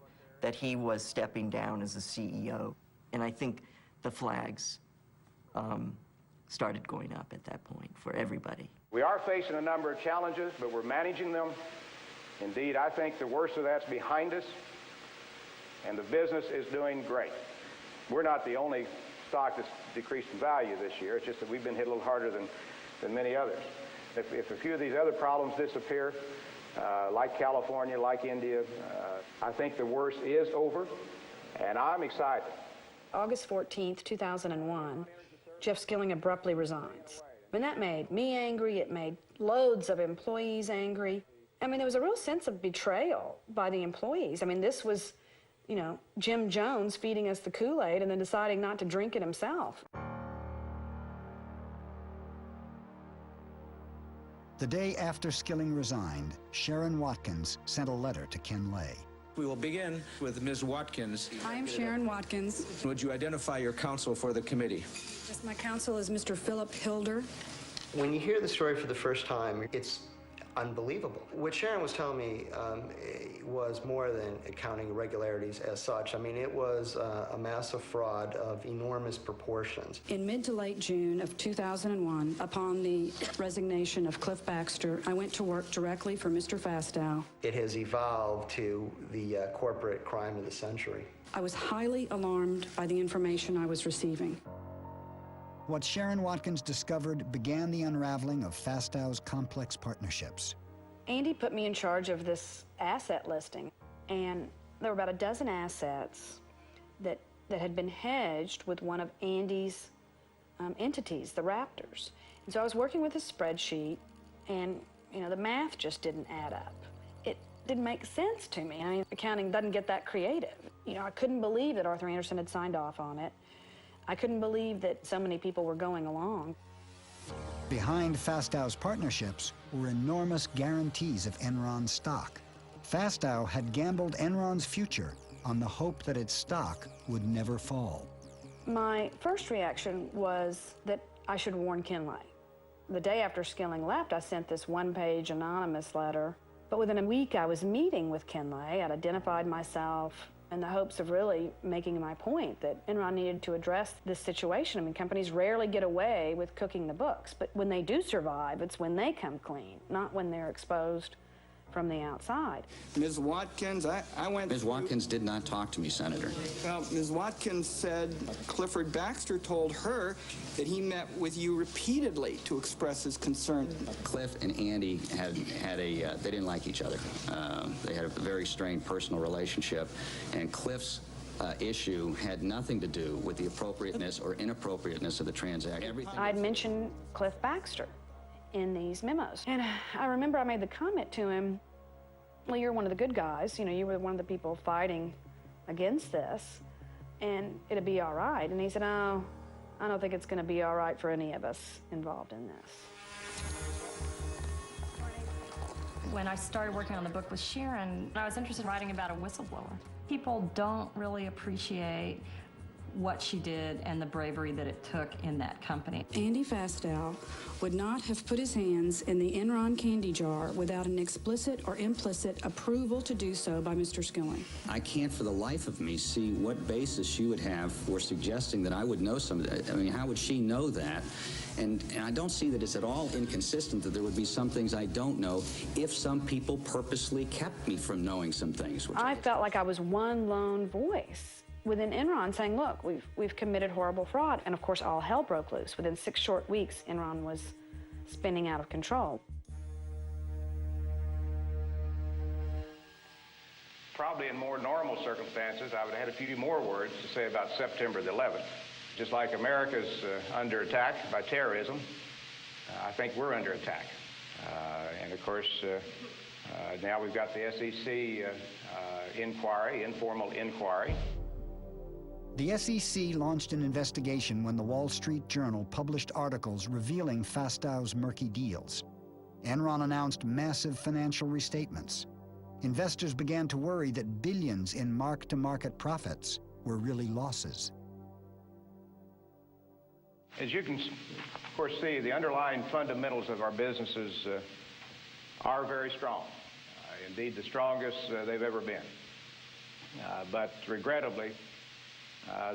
that he was stepping down as a CEO. And I think the flags started going up at that point for everybody. We are facing a number of challenges, but we're managing them. Indeed, I think the worst of that's behind us, and the business is doing great. We're not the only stock that's decreased in value this year. It's just that we've been hit a little harder than many others. If a few of these other problems disappear, like California, like India, I think the worst is over, and I'm excited. August 14th, 2001, Jeff Skilling abruptly resigns. I mean, that made me angry. It made loads of employees angry. I mean, there was a real sense of betrayal by the employees. I mean, this was, you know, Jim Jones feeding us the Kool-Aid and then deciding not to drink it himself. The day after Skilling resigned, Sharon Watkins sent a letter to Ken Lay. We will begin with Ms. Watkins. I am Sharon Watkins. Would you identify your counsel for the committee? Yes, my counsel is Mr. Philip Hilder. When you hear the story for the first time, it's unbelievable. What Sharon was telling me was more than accounting irregularities as such. I mean, it was a massive fraud of enormous proportions. In mid to late June of 2001, upon the resignation of Cliff Baxter, I went to work directly for Mr. Fastow. It has evolved to the corporate crime of the century. I was highly alarmed by the information I was receiving. What Sharon Watkins discovered began the unraveling of Fastow's complex partnerships. Andy put me in charge of this asset listing, and there were about a dozen assets that had been hedged with one of Andy's entities, the Raptors. And so I was working with a spreadsheet, and the math just didn't add up. It didn't make sense to me. I mean, accounting doesn't get that creative. I couldn't believe that Arthur Andersen had signed off on it. I couldn't believe that so many people were going along. Behind Fastow's partnerships were enormous guarantees of Enron stock. Fastow had gambled Enron's future on the hope that its stock would never fall. My first reaction was that I should warn Kinley. The day after Skilling left, I sent this one-page anonymous letter. But within a week, I was meeting with Kinley. I'd identified myself in the hopes of really making my point that Enron needed to address this situation. I mean, companies rarely get away with cooking the books, but when they do survive, it's when they come clean, not when they're exposed from the outside. Ms. Watkins, I went Ms. Watkins did not talk to me, Senator. Well, Ms. Watkins said Clifford Baxter told her that he met with you repeatedly to express his concern. Cliff and Andy they didn't like each other. They had a very strained personal relationship, and Cliff's issue had nothing to do with the appropriateness or inappropriateness of the transaction. I'd mentioned Cliff Baxter in these memos. And I remember I made the comment to him, well, you're one of the good guys. You were one of the people fighting against this, and it'd be all right. And he said, oh, I don't think it's going to be all right for any of us involved in this. When I started working on the book with Sharon, I was interested in writing about a whistleblower. People don't really appreciate what she did and the bravery that it took in that company. Andy Fastow would not have put his hands in the Enron candy jar without an explicit or implicit approval to do so by Mr. Skilling. I can't for the life of me see what basis she would have for suggesting that I would know some of that. I mean, how would she know that? And I don't see that it's at all inconsistent that there would be some things I don't know if some people purposely kept me from knowing some things. I felt like I was one lone voice within Enron saying, look, we've committed horrible fraud. And of course, all hell broke loose. Within 6 short weeks, Enron was spinning out of control. Probably in more normal circumstances, I would have had a few more words to say about September the 11th. Just like America's under attack by terrorism, I think we're under attack. And of course, now we've got the SEC inquiry, informal inquiry. The SEC launched an investigation when the Wall Street Journal published articles revealing Fastow's murky deals. Enron announced massive financial restatements. Investors began to worry that billions in mark-to-market profits were really losses. As you can, of course, see, the underlying fundamentals of our businesses are very strong. Indeed, the strongest they've ever been. But regrettably,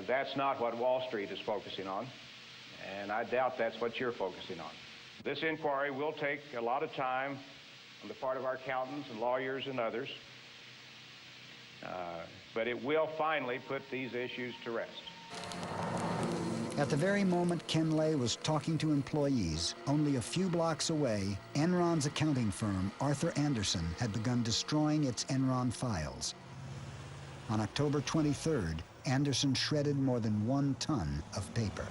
that's not what Wall Street is focusing on, and I doubt that's what you're focusing on. This inquiry will take a lot of time on the part of our accountants and lawyers and others, but it will finally put these issues to rest. At the very moment Ken Lay was talking to employees, only a few blocks away, Enron's accounting firm, Arthur Andersen, had begun destroying its Enron files. On October 23rd, Andersen shredded more than 1 ton of paper.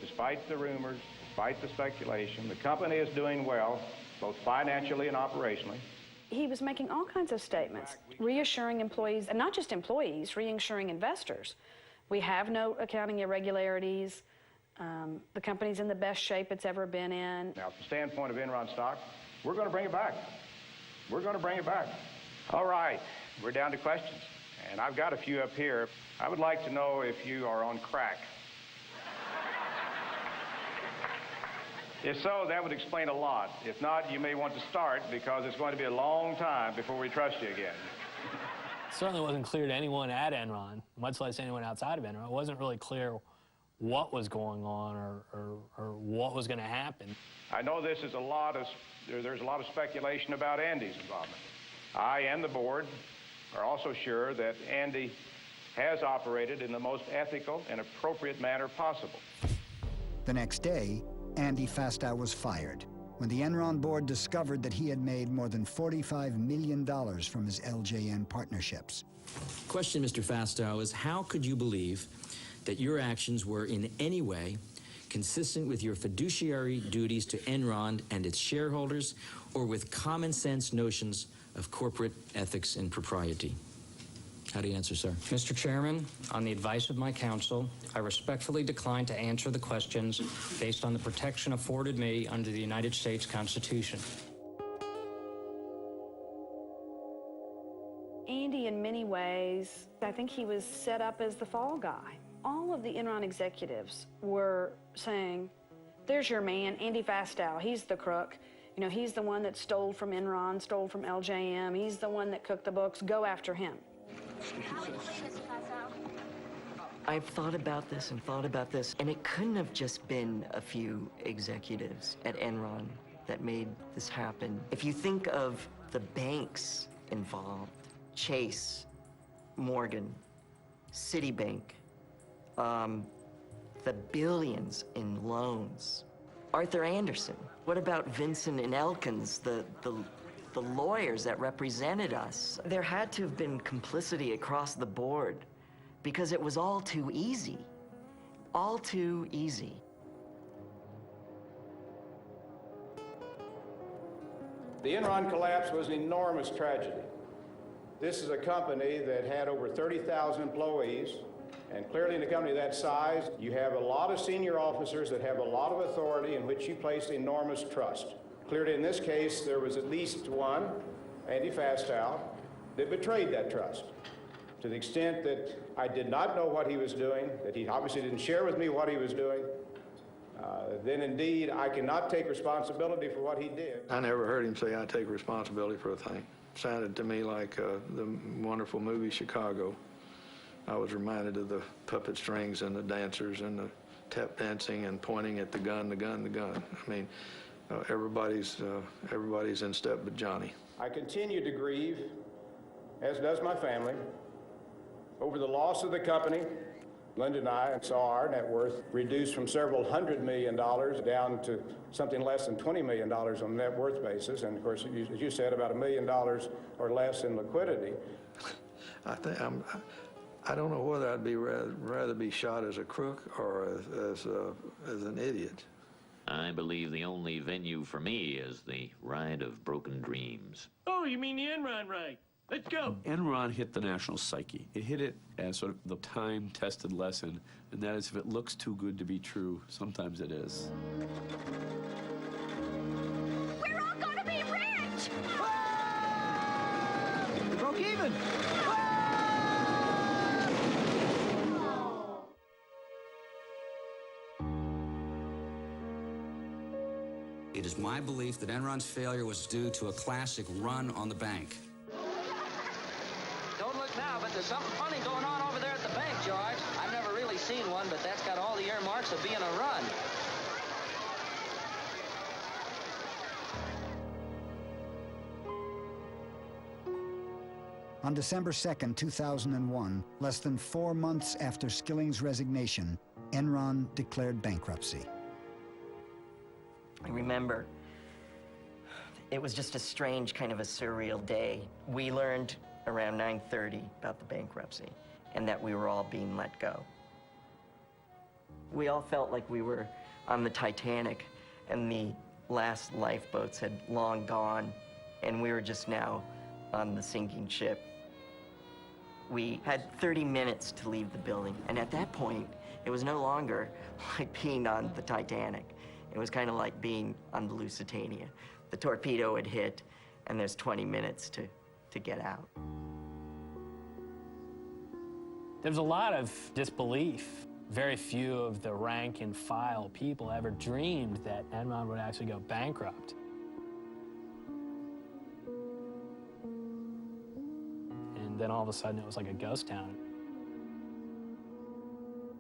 Despite the rumors, despite the speculation, the company is doing well, both financially and operationally. He was making all kinds of statements, reassuring employees, and not just employees, reassuring investors. We have no accounting irregularities. The company's in the best shape it's ever been in. Now, from the standpoint of Enron stock, we're going to bring it back. We're going to bring it back. All right, we're down to questions. And I've got a few up here. I would like to know if you are on crack. If so, that would explain a lot. If not, you may want to start because it's going to be a long time before we trust you again. It certainly wasn't clear to anyone at Enron, much less anyone outside of Enron. It wasn't really clear what was going on or what was going to happen. I know this is there's a lot of speculation about Andy's involvement. I and the board are also sure that Andy has operated in the most ethical and appropriate manner possible. The next day, Andy Fastow was fired when the Enron board discovered that he had made more than $45 million from his LJN partnerships. Question, Mr. Fastow, is how could you believe that your actions were in any way consistent with your fiduciary duties to Enron and its shareholders, or with common sense notions of corporate ethics and propriety? How do you answer, sir? Mr. Chairman, on the advice of my counsel, I respectfully decline to answer the questions based on the protection afforded me under the United States Constitution. Andy, in many ways, I think he was set up as the fall guy. All of the Enron executives were saying, there's your man, Andy Fastow, he's the crook. You know, he's the one that stole from Enron, stole from LJM, he's the one that cooked the books, go after him. I've thought about this and thought about this, and it couldn't have just been a few executives at Enron that made this happen. If you think of the banks involved, Chase, Morgan, Citibank, the billions in loans, Arthur Anderson. What about Vincent and Elkins, the lawyers that represented us? There had to have been complicity across the board because it was all too easy. All too easy. The Enron collapse was an enormous tragedy. This is a company that had over 30,000 employees, and clearly in a company that size, you have a lot of senior officers that have a lot of authority in which you place enormous trust. Clearly in this case, there was at least one, Andy Fastow, that betrayed that trust. To the extent that I did not know what he was doing, that he obviously didn't share with me what he was doing, then indeed I cannot take responsibility for what he did. I never heard him say I take responsibility for a thing. Sounded to me like the wonderful movie Chicago. I was reminded of the puppet strings and the dancers and the tap dancing and pointing at the gun, the gun, the gun. I mean, everybody's in step but Johnny. I continue to grieve, as does my family, over the loss of the company. Linda and I saw our net worth reduced from several $100 million down to something less than $20 million on a net worth basis. And of course, as you said, about $1 million or less in liquidity. I don't know whether I'd be rather be shot as a crook or as an idiot. I believe the only venue for me is the ride of broken dreams. Oh, you mean the Enron ride? Let's go. Enron hit the national psyche. It hit it as sort of the time-tested lesson, and that is if it looks too good to be true, sometimes it is. We're all gonna be rich! We broke even! It is my belief that Enron's failure was due to a classic run on the bank. Don't look now, but there's something funny going on over there at the bank, George. I've never really seen one, but that's got all the earmarks of being a run. On December 2nd, 2001, less than 4 months after Skilling's resignation, Enron declared bankruptcy. I remember it was just a strange kind of a surreal day. We learned around 9:30 about the bankruptcy and that we were all being let go. We all felt like we were on the Titanic and the last lifeboats had long gone and we were just now on the sinking ship. We had 30 minutes to leave the building, and at that point, it was no longer like being on the Titanic. It was kind of like being on the Lusitania. The torpedo had hit, and there's 20 minutes to get out. There was a lot of disbelief. Very few of the rank and file people ever dreamed that Enron would actually go bankrupt. And then all of a sudden, it was like a ghost town.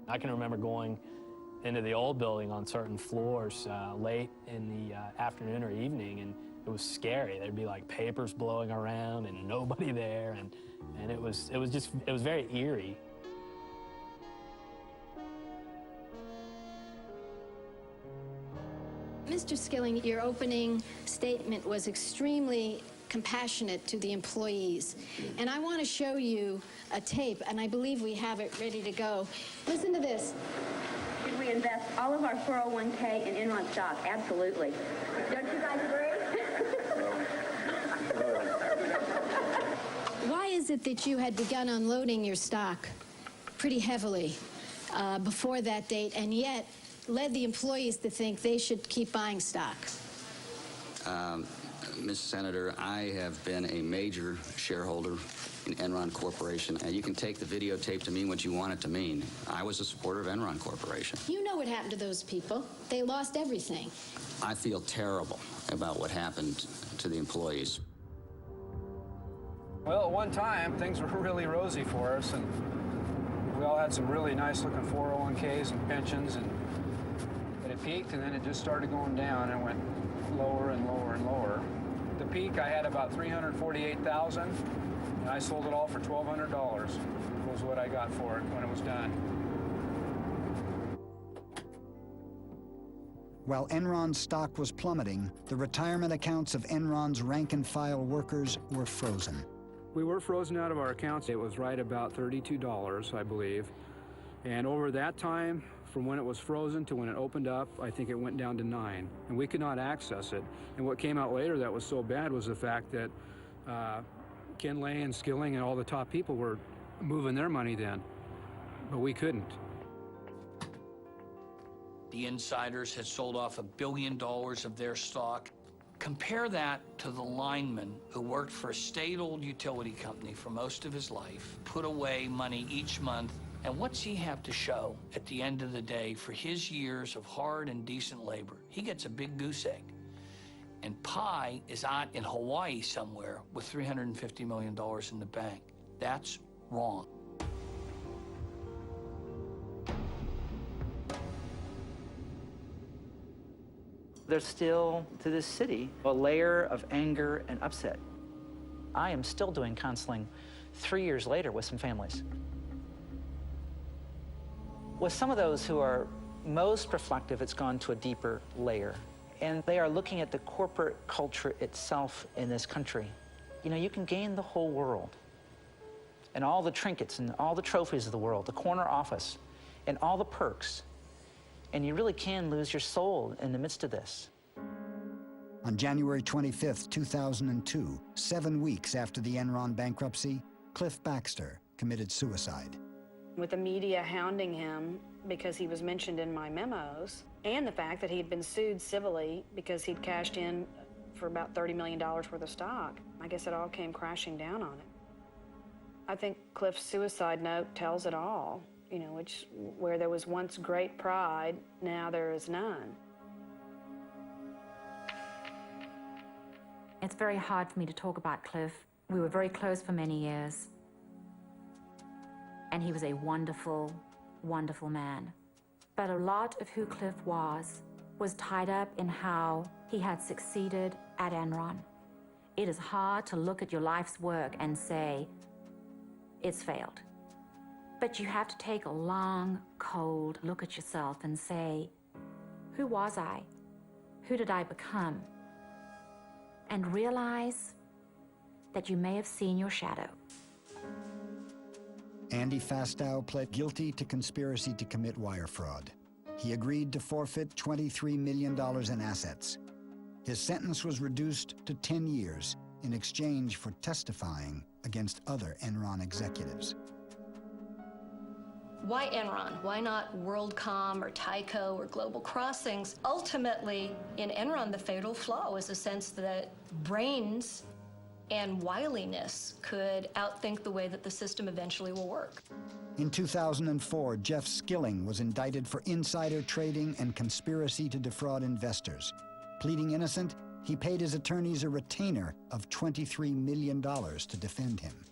I can remember going into the old building on certain floors late in the afternoon or evening, and it was scary. There'd be like papers blowing around and nobody there, and it was very eerie. Mr. Skilling, your opening statement was extremely compassionate to the employees. And I want to show you a tape, and I believe we have it ready to go. Listen to this. Should we invest all of our 401k in Enron stock? Absolutely. Don't you guys agree? Why is it that you had begun unloading your stock pretty heavily before that date, and yet led the employees to think they should keep buying stock? Ms. Senator, I have been a major shareholder in Enron Corporation, and you can take the videotape to mean what you want it to mean. I was a supporter of Enron Corporation. You know what happened to those people. They lost everything. I feel terrible about what happened to the employees. Well, at one time, things were really rosy for us, and we all had some really nice-looking 401ks and pensions, and it peaked, and then it just started going down and went lower and lower and lower. At the peak, I had about $348,000, and I sold it all for $1,200. Was what I got for it when it was done. While Enron's stock was plummeting, the retirement accounts of Enron's rank-and-file workers were frozen. We were frozen out of our accounts. It was right about $32, I believe. And over that time, from when it was frozen to when it opened up, I think it went down to $9, and we could not access it. And what came out later that was so bad was the fact that Ken Lay and Skilling and all the top people were moving their money then, but we couldn't. The insiders had sold off $1 billion of their stock. Compare that to the lineman who worked for a state-owned utility company for most of his life, put away money each month, and what's he have to show at the end of the day for his years of hard and decent labor? He gets a big goose egg. And Pi is out in Hawaii somewhere with $350 million in the bank. That's wrong. There's still, to this city, a layer of anger and upset. I am still doing counseling 3 years later with some families. With some of those who are most reflective, it's gone to a deeper layer. And they are looking at the corporate culture itself in this country. You know, you can gain the whole world, and all the trinkets and all the trophies of the world, the corner office, and all the perks. And you really can lose your soul in the midst of this. On January 25th, 2002, 7 weeks after the Enron bankruptcy, Cliff Baxter committed suicide. With the media hounding him because he was mentioned in my memos, and the fact that he had been sued civilly because he'd cashed in for about $30 million worth of stock, I guess it all came crashing down on it. I think Cliff's suicide note tells it all. You know, where there was once great pride, now there is none. It's very hard for me to talk about Cliff. We were very close for many years. And he was a wonderful, wonderful man. But a lot of who Cliff was tied up in how he had succeeded at Enron. It is hard to look at your life's work and say, it's failed. But you have to take a long, cold look at yourself and say, who was I? Who did I become? And realize that you may have seen your shadow. Andy Fastow pled guilty to conspiracy to commit wire fraud. He agreed to forfeit $23 million in assets. His sentence was reduced to 10 years in exchange for testifying against other Enron executives. Why Enron? Why not WorldCom or Tyco or Global Crossings? Ultimately, in Enron, the fatal flaw was a sense that brains and wiliness could outthink the way that the system eventually will work. In 2004, Jeff Skilling was indicted for insider trading and conspiracy to defraud investors. Pleading innocent, he paid his attorneys a retainer of $23 million to defend him.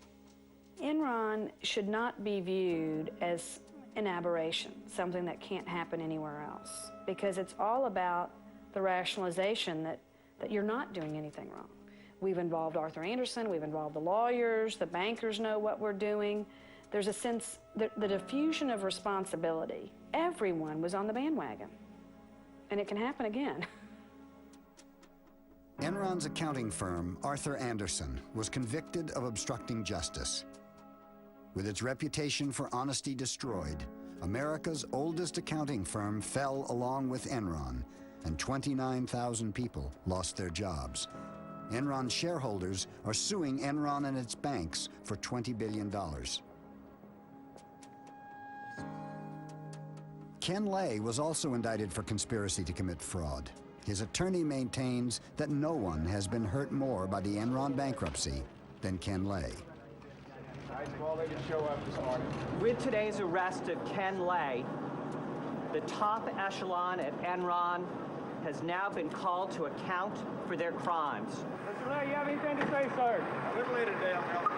Enron should not be viewed as an aberration, something that can't happen anywhere else, because it's all about the rationalization that you're not doing anything wrong. We've involved Arthur Andersen, we've involved the lawyers, the bankers know what we're doing. There's a sense, the diffusion of responsibility. Everyone was on the bandwagon, and it can happen again. Enron's accounting firm, Arthur Andersen, was convicted of obstructing justice. With its reputation for honesty destroyed, America's oldest accounting firm fell along with Enron, and 29,000 people lost their jobs. Enron shareholders are suing Enron and its banks for $20 billion. Ken Lay was also indicted for conspiracy to commit fraud. His attorney maintains that no one has been hurt more by the Enron bankruptcy than Ken Lay. Well, they didn't show up this morning. With today's arrest of Ken Lay, the top echelon at Enron has now been called to account for their crimes. Mr. Lay, you have anything to say, sir? A little later today, I'll help.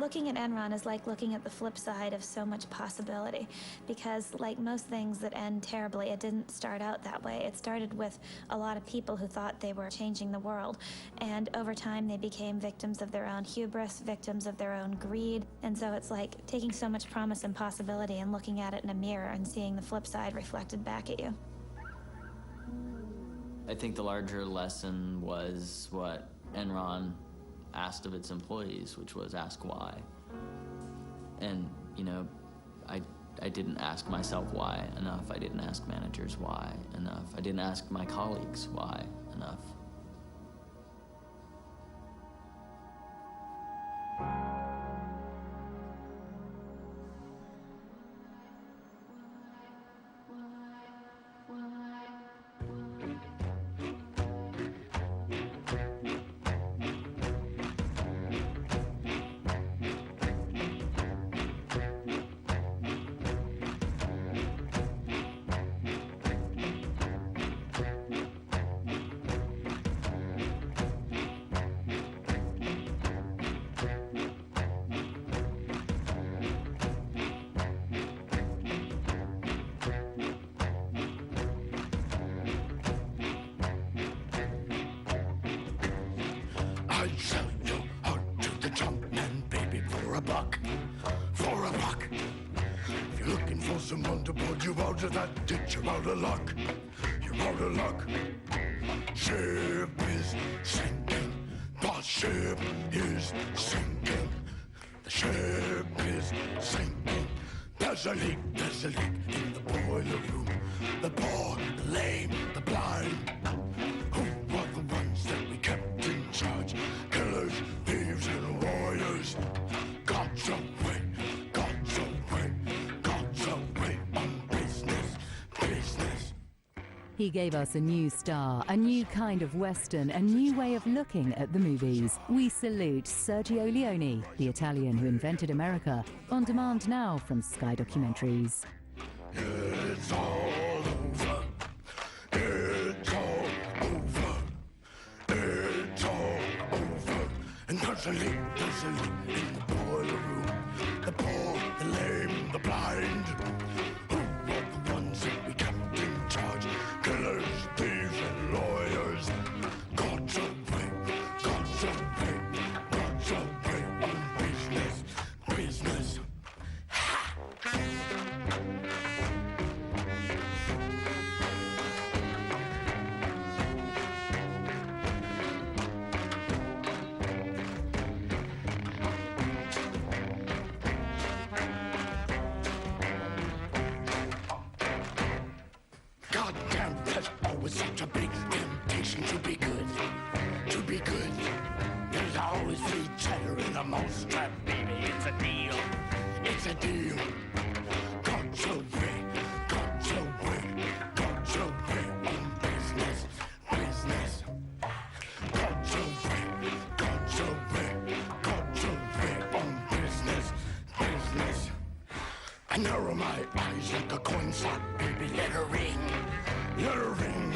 Looking at Enron is like looking at the flip side of so much possibility, because like most things that end terribly, it didn't start out that way. It started with a lot of people who thought they were changing the world, and over time they became victims of their own hubris, victims of their own greed, and so it's like taking so much promise and possibility and looking at it in a mirror and seeing the flip side reflected back at you. I think the larger lesson was what Enron asked of its employees, which was ask why. And, you know, I didn't ask myself why enough. I didn't ask managers why enough. I didn't ask my colleagues why enough. I'd sell your heart to the junk man, baby, for a buck. For a buck. If you're looking for someone to put you out of that ditch, you're out of luck. You're out of luck. Ship is sinking. The ship is sinking. The ship is sinking. There's a leak in the boiler room. The poor, the lame, the blind. Who are the ones that we kept in charge? Killers, thieves, and warriors. God's away, God's away, God's away on business, business. He gave us a new star, a new kind of Western, a new way of looking at the movies. We salute Sergio Leone, the Italian who invented America, on demand now from Sky Documentaries. It's all over. It's all over. It's all over. And there's a leak in the boiler room. The poor, the lame, the blind. Who are the ones that we kept in charge? Killers, thieves, and lawyers. God's away, God's away, God's away on business, business. Goddamn, there's always such a big temptation to be good, to be good. There's always free cheddar in a mousetrap, baby. It's a deal, it's a deal. God's away, God's away, God's away on business, business. God's away, God's away, God's away on business, business. I narrow my eyes like a coin slot, baby. Let her ring, let her ring.